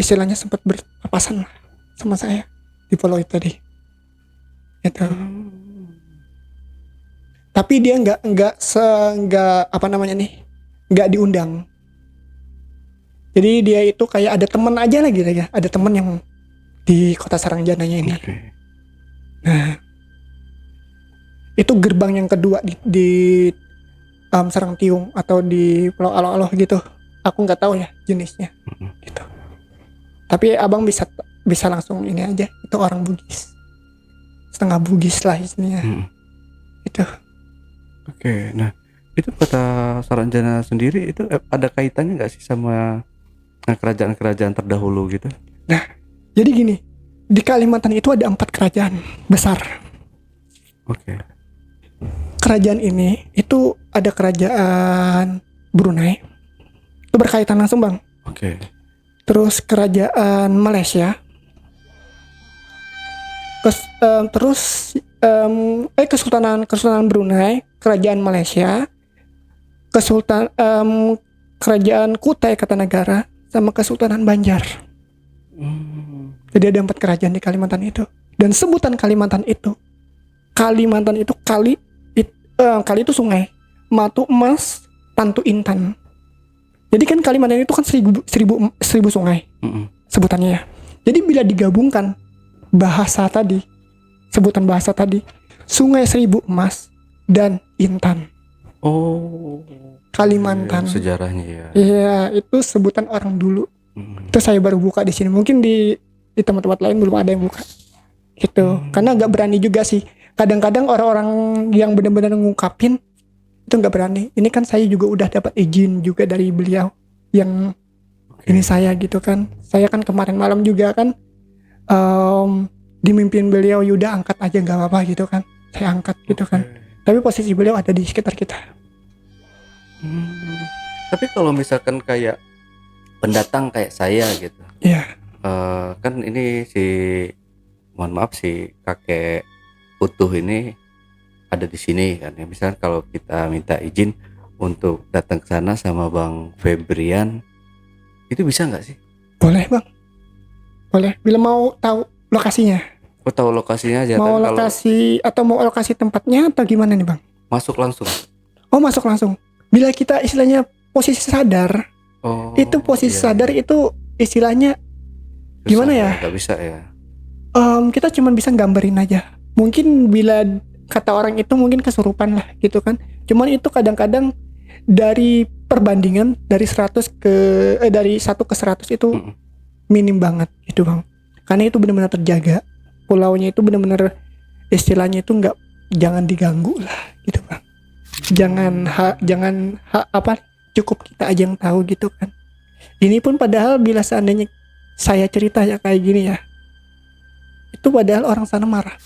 istilahnya sempat berpapasan lah sama saya di pulau itu tadi. Gitu. Tapi dia nggak diundang. Jadi dia itu kayak ada teman aja lagi ya, ada teman yang di Kota Sarangjananya ini. Oke. Nah, itu gerbang yang kedua di Sarangtiung atau di Pulau Alo-Alo gitu. Aku nggak tahu ya jenisnya, gitu. Tapi abang bisa langsung ini aja, itu orang Bugis. setengah Bugis lah istilahnya. Itu. Oke, nah itu kota Saranjana sendiri itu ada kaitannya nggak sih sama kerajaan-kerajaan terdahulu gitu? Nah, jadi gini, di Kalimantan itu ada 4 kerajaan besar. Oke. Kerajaan ini itu ada kerajaan Brunei, itu berkaitan langsung bang. Oke. Terus kerajaan Malaysia, Kesultanan Brunei, kerajaan Malaysia, kerajaan Kutai Kartanagara, sama Kesultanan Banjar. Jadi ada 4 kerajaan di Kalimantan itu. Dan sebutan Kalimantan itu kali itu sungai, matu emas, tantu intan. Jadi kan Kalimantan itu kan seribu sungai sebutannya ya. Jadi bila digabungkan sebutan bahasa tadi, sungai 1000 emas dan intan. Oh, Kalimantan. Sejarahnya ya. Iya, itu sebutan orang dulu. Itu saya baru buka di sini. Mungkin di tempat-tempat lain belum ada yang buka. Gitu. Karena nggak berani juga sih. Kadang-kadang orang-orang yang benar-benar ngungkapin itu nggak berani. Ini kan saya juga udah dapat izin juga dari beliau yang ini saya gitu kan. Saya kan kemarin malam juga kan dimimpin beliau, Yuda angkat aja nggak apa-apa gitu kan. Saya angkat gitu kan. Tapi posisi beliau ada di sekitar kita. Tapi kalau misalkan kayak pendatang kayak saya gitu, kan ini mohon maaf si kakek utuh ini ada di sini kan ya. Misalkan kalau kita minta izin untuk datang ke sana sama Bang Febrian, itu bisa nggak sih? Boleh bang, boleh. Bila mau tahu lokasinya. Oh, tahu lokasinya aja. Mau kan lokasi atau mau lokasi tempatnya atau gimana nih bang? Masuk langsung. Oh masuk langsung. Bila kita istilahnya posisi sadar, itu posisi sadar itu istilahnya susah, gimana ya? Gak bisa ya. Kita cuma bisa gambarin aja. Mungkin bila kata orang itu mungkin kesurupan lah gitu kan. Cuman itu kadang-kadang dari perbandingan dari 100 dari 1 ke 100 itu minim banget gitu bang. Karena itu benar-benar terjaga. Pulaunya itu benar-benar istilahnya itu jangan diganggu lah gitu bang. Jangan cukup kita aja yang tahu gitu kan. Ini pun padahal bila seandainya saya cerita ya kayak gini ya, itu padahal orang sana marah.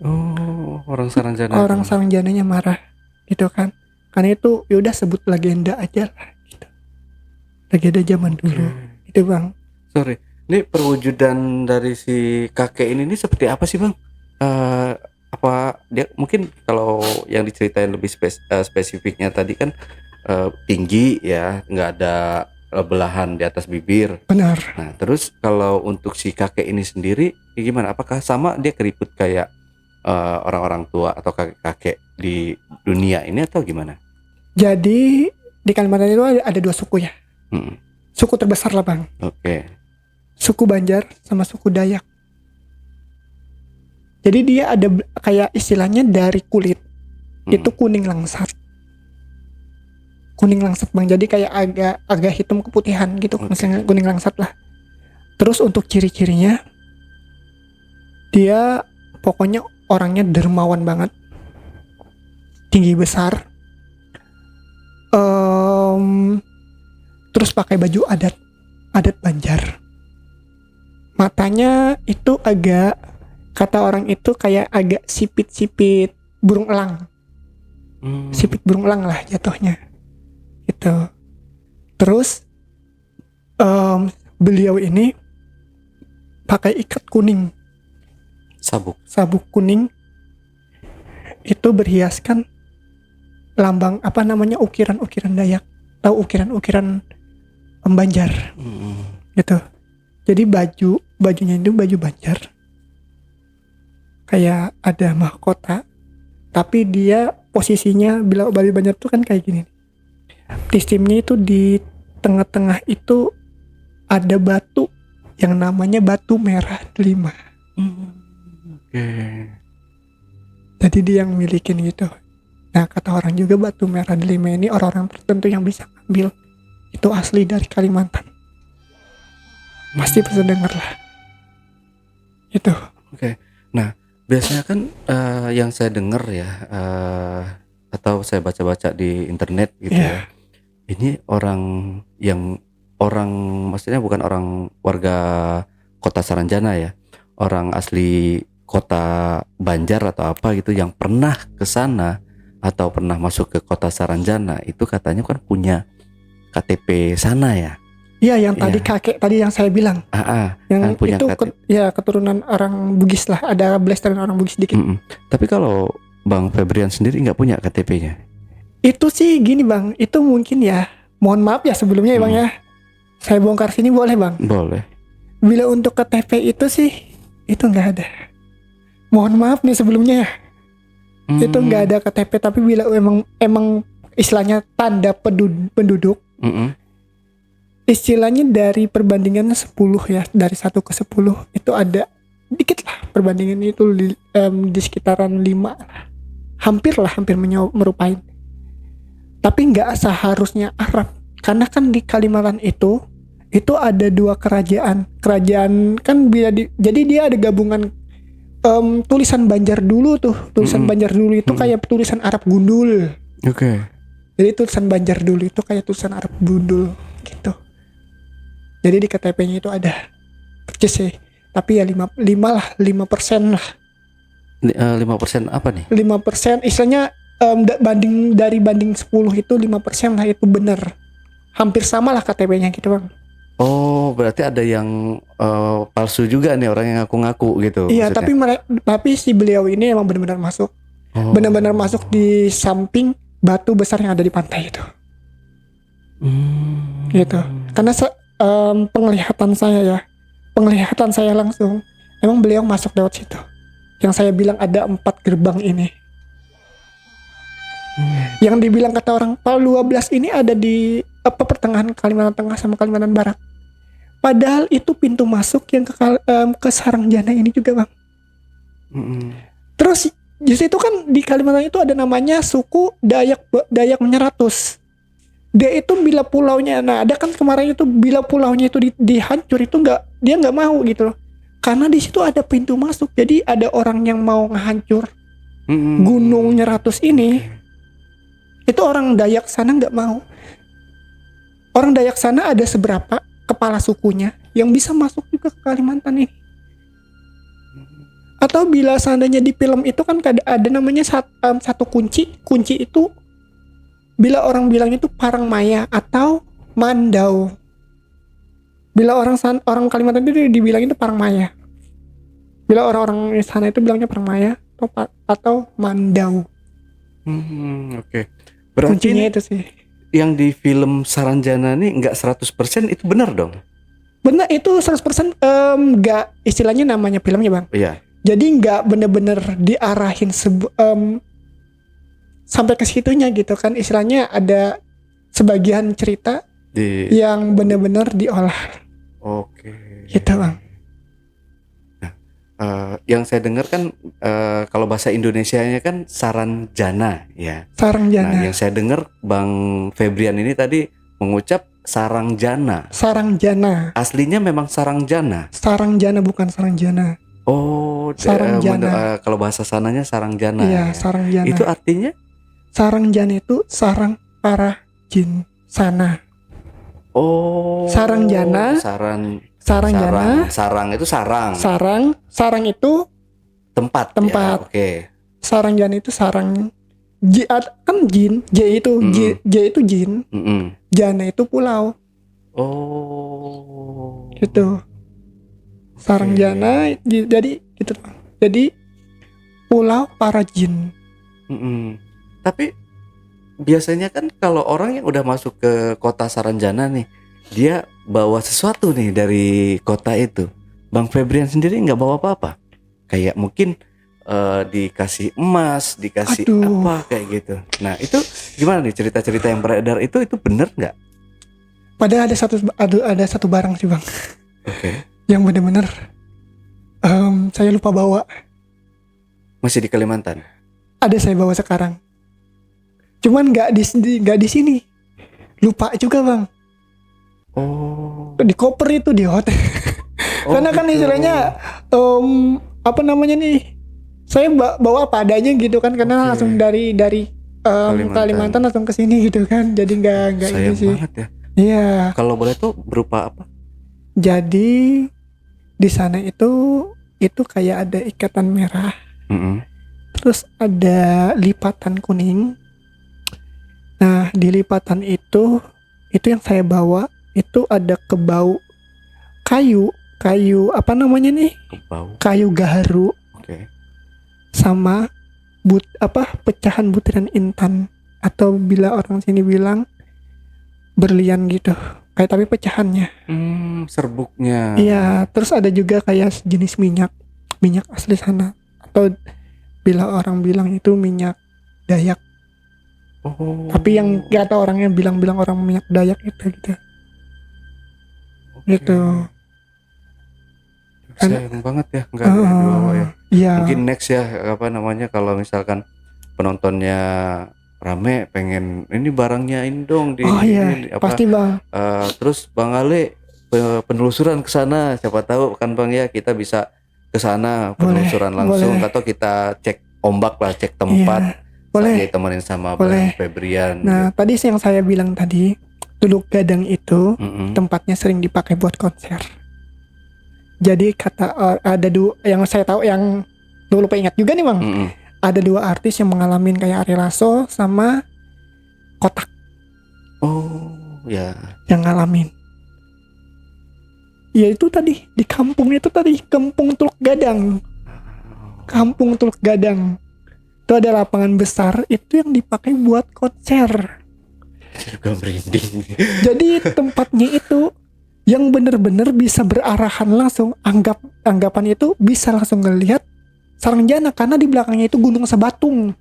Oh, orang Saranjana. Orang Saranjananya marah gitu kan. Karena itu yaudah sebut legenda aja lah gitu. Legenda zaman dulu itu bang. Sorry, ini perwujudan dari si kakek ini seperti apa sih bang? Apa dia mungkin kalau yang diceritain lebih spesifiknya tadi kan tinggi ya, nggak ada belahan di atas bibir. Benar. Nah terus kalau untuk si kakek ini sendiri gimana? Apakah sama dia keriput kayak orang-orang tua atau kakek-kakek di dunia ini atau gimana? Jadi di Kalimantan itu ada 2 suku ya. Suku terbesar lah bang. Oke. Suku Banjar sama suku Dayak. Jadi dia ada kayak istilahnya dari kulit itu kuning langsat. Kuning langsat bang. Jadi kayak agak hitam keputihan gitu. Misalnya kuning langsat lah. Terus untuk ciri-cirinya dia pokoknya orangnya dermawan banget. Tinggi besar. Terus pakai baju adat Banjar. Matanya itu agak, kata orang itu kayak agak sipit-sipit burung elang. Sipit burung elang lah jatuhnya gitu. Terus beliau ini pakai ikat kuning, sabuk kuning itu berhiaskan lambang ukiran-ukiran Dayak. Tahu ukiran-ukiran Banjar gitu. Jadi bajunya itu baju Banjar, kayak ada mahkota, tapi dia posisinya bila baju Banjar tuh kan kayak gini. Sistemnya itu di tengah-tengah itu ada batu yang namanya batu merah delima. Jadi dia yang milikin gitu. Nah kata orang juga batu merah delima ini orang-orang tertentu yang bisa ambil itu asli dari Kalimantan. Pasti bisa dengar lah. Itu. Oke. Nah Biasanya kan yang saya dengar ya, atau saya baca-baca di internet gitu Iya. ya. Ini yang orang maksudnya bukan orang warga kota Saranjana ya. Orang asli kota Banjar atau apa gitu yang pernah ke sana atau pernah masuk ke kota Saranjana itu katanya kan punya KTP sana ya. Iya, yang tadi Iya. kakek tadi yang saya bilang, Kan yang punya itu KTP. ya keturunan orang Bugis lah, ada blasteran orang Bugis dikit. Mm-mm. Tapi kalau Bang Febrian sendiri nggak punya KTP-nya. Itu sih gini bang, itu mungkin ya, mohon maaf ya sebelumnya ya bang ya, saya bongkar sini boleh bang. Boleh. Bila untuk KTP itu sih, itu nggak ada. Mohon maaf nih sebelumnya ya, itu nggak ada KTP. Tapi bila emang istilahnya tanda penduduk, Mm-mm. istilahnya dari perbandingannya 10 ya, dari 1 ke 10 itu ada dikit lah perbandingannya itu di sekitaran 5 lah. Hampir merupain. Tapi nggak seharusnya Arab, karena kan di Kalimantan itu ada 2 kerajaan kan jadi dia ada gabungan tulisan Banjar dulu tuh, Banjar dulu itu kayak tulisan Arab gundul. Oke. Jadi tulisan Banjar dulu itu kayak tulisan Arab gundul gitu. Jadi di KTP-nya itu ada percis sih, tapi ya 5% lah. 5% apa nih? 5% istilahnya banding 10 itu 5% lah, itu benar. Hampir sama lah KTP-nya gitu bang. Oh, berarti ada yang palsu juga nih, orang yang ngaku-ngaku gitu. Iya, maksudnya. tapi si beliau ini emang benar-benar masuk. Oh. Benar-benar masuk di samping batu besar yang ada di pantai itu. Gitu. Karena penglihatan saya langsung, emang beliau masuk lewat situ. Yang saya bilang ada 4 gerbang ini. Yang dibilang kata orang Paul 12 ini ada di pertengahan Kalimantan Tengah sama Kalimantan Barat. Padahal itu pintu masuk yang ke Sarangjana ini juga bang. Terus justru itu kan di Kalimantan itu ada namanya suku Dayak Menyeratus. Dia itu bila pulaunya, nah ada kan kemarin itu bila pulaunya itu dihancur itu dia nggak mau gitu loh. Karena di situ ada pintu masuk. Jadi ada orang yang mau ngehancur Gunung Nyeratus ini. Itu orang Dayak sana nggak mau. Orang Dayak sana ada seberapa kepala sukunya yang bisa masuk juga ke Kalimantan ini. Atau bila seandainya di film itu kan ada namanya satu kunci itu bila orang bilang itu Parangmaya atau Mandau. Bila orang Kalimantan itu dibilang itu Parangmaya. Bila orang-orang di sana itu bilangnya Parangmaya atau Mandau. Oke. Berarti Kuncinya ini itu sih. yang di film Saranjana nih nggak 100% itu benar dong? Benar, itu 100% nggak, istilahnya namanya filmnya bang. Iya. Jadi nggak bener-bener diarahin sampai ke situnya gitu kan. Istilahnya ada sebagian cerita yang bener-bener diolah. Oke. Gitu bang. Yang saya dengar kan kalau bahasa Indonesianya kan Saranjana ya. Sarangjana. Nah, yang saya dengar Bang Febrian ini tadi mengucap Sarangjana. Sarangjana. Aslinya memang Sarangjana. Sarangjana bukan Sarangjana. Oh, Sarangjana. Kalau bahasa sananya Sarangjana. Iya, Ya. Sarangjana. Itu artinya? Sarangjana itu sarang para jin sana. Oh. Sarangjana. Sarangjana. Sarang itu sarang. Sarang itu Tempat. Tempat. Ya, oke. Sarangjana itu sarang. Kan jin. J itu jin. Jana itu pulau. Oh. Gitu. Sarangjana jadi gitu. Jadi pulau para jin. Tapi biasanya kan kalau orang yang udah masuk ke kota Saranjana nih, dia bawa sesuatu nih dari kota itu. Bang Febrian sendiri nggak bawa apa-apa? Kayak mungkin dikasih emas, dikasih apa kayak gitu. Nah itu gimana nih cerita-cerita yang beredar itu bener nggak? Padahal ada satu barang sih bang. Oke. Yang bener-bener saya lupa bawa. Masih di Kalimantan? Ada saya bawa sekarang. Cuman nggak di sini. Lupa juga bang. Oh. Di koper itu di hotel. Karena kan gitu. istilahnya apa namanya nih? saya bawa apa adanya gitu kan, karena Oke. langsung dari Kalimantan langsung ke sini gitu kan. Jadi nggak ini Sayang sih. banget ya. Iya. Kalau boleh tuh berupa apa? Jadi di sana itu kayak ada ikatan merah, Mm-mm. terus ada lipatan kuning. Nah, di lipatan itu yang saya bawa itu ada kebau kayu apa namanya nih? Kebau. Kayu gaharu Oke. sama pecahan butiran intan, atau bila orang sini bilang berlian gitu. Kayak tapi pecahannya. Serbuknya. Iya, terus ada juga kayak jenis minyak asli sana, atau bila orang bilang itu minyak Dayak. Oh. Tapi yang kata orangnya bilang orang minyak Dayak itu gitu. Oke. Gitu. Sayang banget ya nggak ada yang dibawa ya. Iya. Mungkin next ya apa namanya kalau misalkan penontonnya rame pengen ini barangnya ini dong di Oh iya, ini, apa pasti Bang. terus Bang Ale penelusuran ke sana, siapa tahu kan Bang ya kita bisa ke sana penelusuran langsung boleh. atau kita cek ombak lah, cek tempat. Iya, boleh. Ditemenin sama Boleh. Bang Febrian. Nah, tadi yang saya bilang tadi, Teluk Gadang itu Mm-mm. tempatnya sering dipakai buat konser. Jadi ada dua yang saya tahu, yang lu lupa ingat juga nih Bang. Mm-mm. Ada dua artis yang mengalami kayak Ari Lasso sama Kotak Oh ya. yang ngalamin. Ya itu tadi di kampung itu tadi, Kampung Teluk Gadang. Kampung Teluk Gadang. Itu ada lapangan besar itu yang dipakai buat konser. Juga merinding. Jadi tempatnya itu yang bener-bener bisa berarahan langsung, anggapan itu bisa langsung ngelihat Sarangjana, karena di belakangnya itu Gunung Sebatung.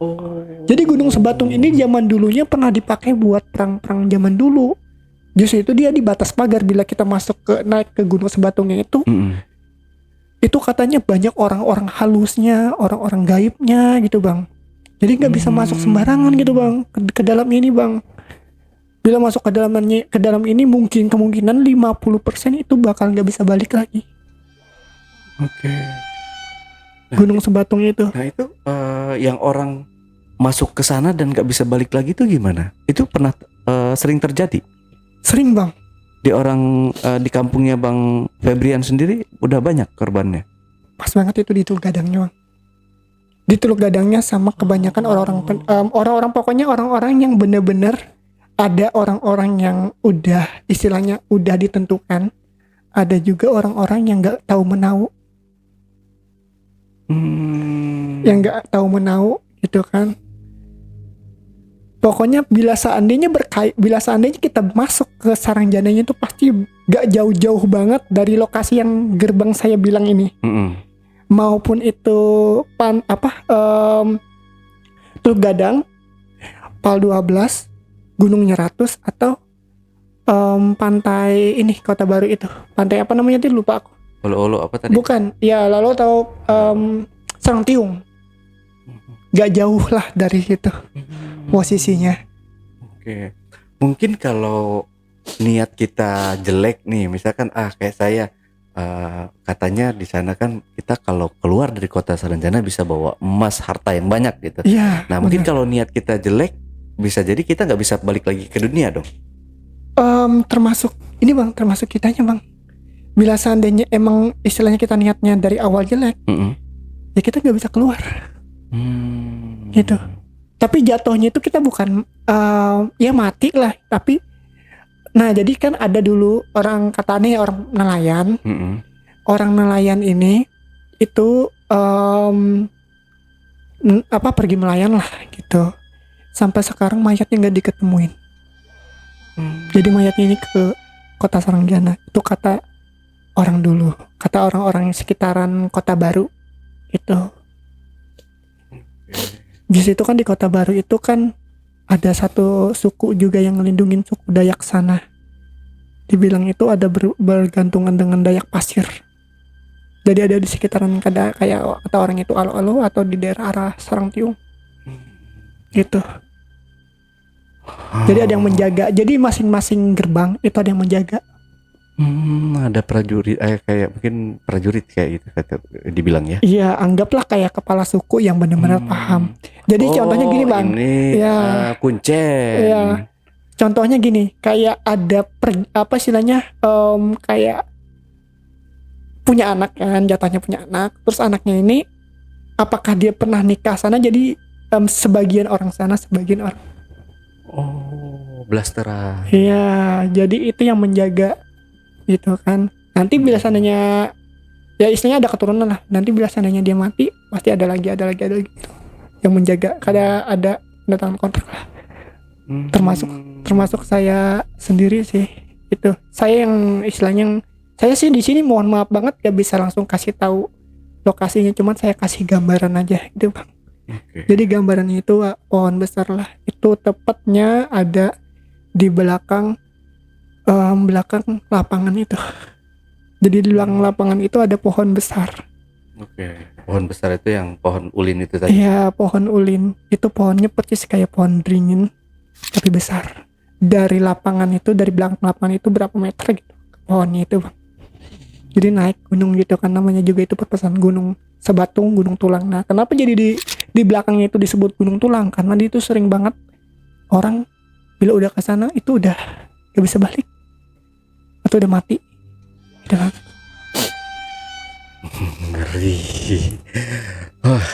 Oh. Jadi Gunung Sebatung ini zaman dulunya pernah dipakai buat perang-perang zaman dulu. Justru itu dia di batas pagar, bila kita naik ke Gunung Sebatungnya itu, Mm-mm. itu katanya banyak orang-orang halusnya, orang-orang gaibnya gitu Bang. Jadi nggak bisa masuk sembarangan gitu Bang ke dalam ini Bang. Bila masuk ke dalam ini mungkin kemungkinan 50% itu bakal nggak bisa balik lagi. Oke. Gunung Sebatung itu. Nah itu yang orang masuk ke sana dan nggak bisa balik lagi itu gimana? Itu pernah sering terjadi? Sering Bang. Di di kampungnya Bang Febrian sendiri udah banyak korbannya. Pas banget itu di Teluk Gadangnya Bang. Di Teluk Gadangnya sama kebanyakan orang-orang pokoknya orang-orang yang bener-bener, ada orang-orang yang udah istilahnya udah ditentukan, ada juga orang-orang yang nggak tahu menau, yang nggak tahu menau gitu kan. Pokoknya bila seandainya kita masuk ke Sarangjananya itu pasti gak jauh-jauh banget dari lokasi yang gerbang saya bilang ini. Maupun itu Teluk Gadang, Pal 12, Gunung Nyeratus, atau pantai ini Kota Baru itu. Pantai apa namanya tadi lupa aku. Olo-olo apa tadi? Bukan, ya lalu tahu Sarangtiung. Gak jauh lah dari situ posisinya. Oke. Mungkin kalau niat kita jelek nih, misalkan kayak saya katanya di sana kan kita kalau keluar dari kota Saranjana bisa bawa emas, harta yang banyak gitu. Iya. Nah mungkin kalau niat kita jelek bisa jadi kita nggak bisa balik lagi ke dunia dong. Termasuk ini Bang, termasuk kitanya Bang. Bila seandainya emang istilahnya kita niatnya dari awal jelek, ya kita nggak bisa keluar. Gitu. Tapi jatuhnya itu kita bukan ya mati lah, tapi nah jadi kan ada dulu orang katanya orang nelayan. Orang nelayan ini itu pergi nelayan lah gitu. Sampai sekarang mayatnya nggak diketemuin. Jadi mayatnya ini ke kota Sarangjana. Itu kata orang dulu, kata orang-orang sekitaran Kota Baru itu. Di situ kan di Kota Baru itu kan ada satu suku juga yang ngelindungin suku Dayak sana. Dibilang itu ada bergantungan dengan Dayak Pasir. Jadi ada di sekitaran kayak kata orang itu Alo-Alo atau di daerah arah Sarangtiung. Gitu. Jadi ada yang menjaga. Jadi masing-masing gerbang itu ada yang menjaga. Ada prajurit kayak mungkin prajurit kayak gitu kata dibilang ya. Iya, anggaplah kayak kepala suku yang benar-benar paham. Jadi contohnya gini Bang. Ini Ya, kuncen. ya. Contohnya gini, kayak ada apa istilahnya, kayak punya anak kan, jatahnya punya anak. Terus anaknya ini, apakah dia pernah nikah sana? Jadi sebagian orang sana, sebagian orang. Oh, blasteran. Iya, jadi itu yang menjaga gitu kan. Nanti bila seandainya ya istilahnya ada keturunan lah. Nanti bila seandainya dia mati, pasti ada lagi gitu. Yang menjaga, ada datang kontrak lah. Termasuk saya sendiri sih. Itu. Saya yang istilahnya saya sih di sini mohon maaf banget gak bisa langsung kasih tahu lokasinya, cuman saya kasih gambaran aja gitu, Bang. Okay. Jadi gambarannya itu pohon besar lah. Itu tepatnya ada di belakang lapangan itu. Jadi di belakang lapangan itu ada pohon besar. Oke. Pohon besar itu yang pohon ulin itu tadi. Iya, pohon ulin. Itu pohonnya persis kayak pohon beringin, tapi besar. Dari lapangan itu, dari belakang lapangan itu berapa meter gitu pohonnya itu, Bang. Jadi naik gunung gitu kan, namanya juga itu perpesan gunung Sebatung, gunung tulang. Nah, kenapa jadi di belakangnya itu disebut gunung tulang? Karena dia itu sering banget orang bila udah ke sana itu udah gak bisa balik atau udah mati. Gitu kan. Ngeri. Wah.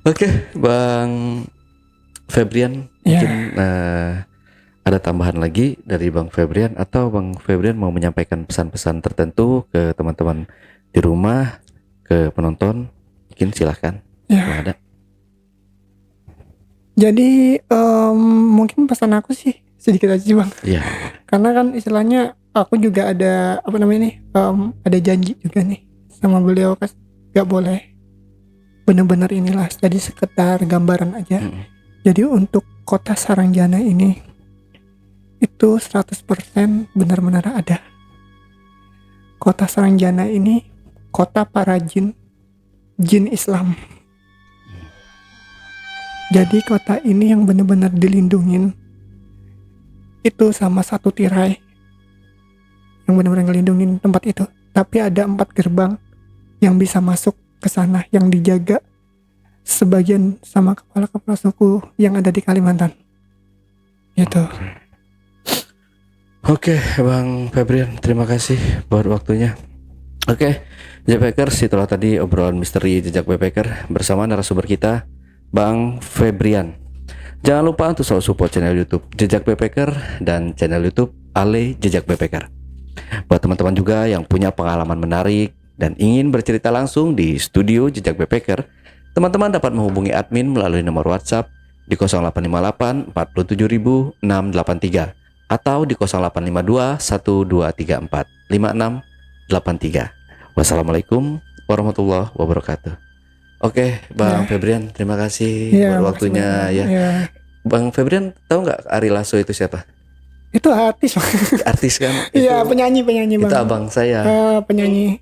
Oke, Bang Febrian, mungkin ada tambahan lagi dari Bang Febrian, atau Bang Febrian mau menyampaikan pesan-pesan tertentu ke teman-teman di rumah, ke penonton, mungkin silahkan. Kalau ada. Jadi mungkin pesan aku sih sedikit aja Bang. Iya. Karena kan istilahnya aku juga ada apa namanya nih, ada janji juga nih sama beliau kan, gak boleh bener-bener inilah, jadi sekedar gambaran aja. Jadi untuk kota Sarangjana ini itu 100% benar-benar ada. Kota Sarangjana ini kota para jin Islam. Jadi kota ini yang benar-benar dilindungin itu sama satu tirai yang benar-benar ngelindungin tempat itu. Tapi ada 4 gerbang yang bisa masuk ke sana, yang dijaga sebagian sama kepala-kepala suku yang ada di Kalimantan. Gitu. Oke, Bang Febrian, terima kasih buat waktunya. Oke, Jejak Backers, itulah tadi obrolan misteri Jejak Backpacker bersama narasumber kita, Bang Febrian. Jangan lupa untuk selalu support channel YouTube Jejak Backpacker dan channel YouTube Ale Jejak Backpacker. Buat teman-teman juga yang punya pengalaman menarik dan ingin bercerita langsung di studio Jejak Backpacker, teman-teman dapat menghubungi admin melalui nomor WhatsApp di 0858 47683 atau di 0852 1234 5683. Wassalamualaikum warahmatullahi wabarakatuh. Oke, Bang Febrian, terima kasih buat waktunya ya. Bang Febrian, tahu nggak Ari Lasso itu siapa? Itu artis. Artis kan? Iya, penyanyi Bang. Itu abang saya. Penyanyi.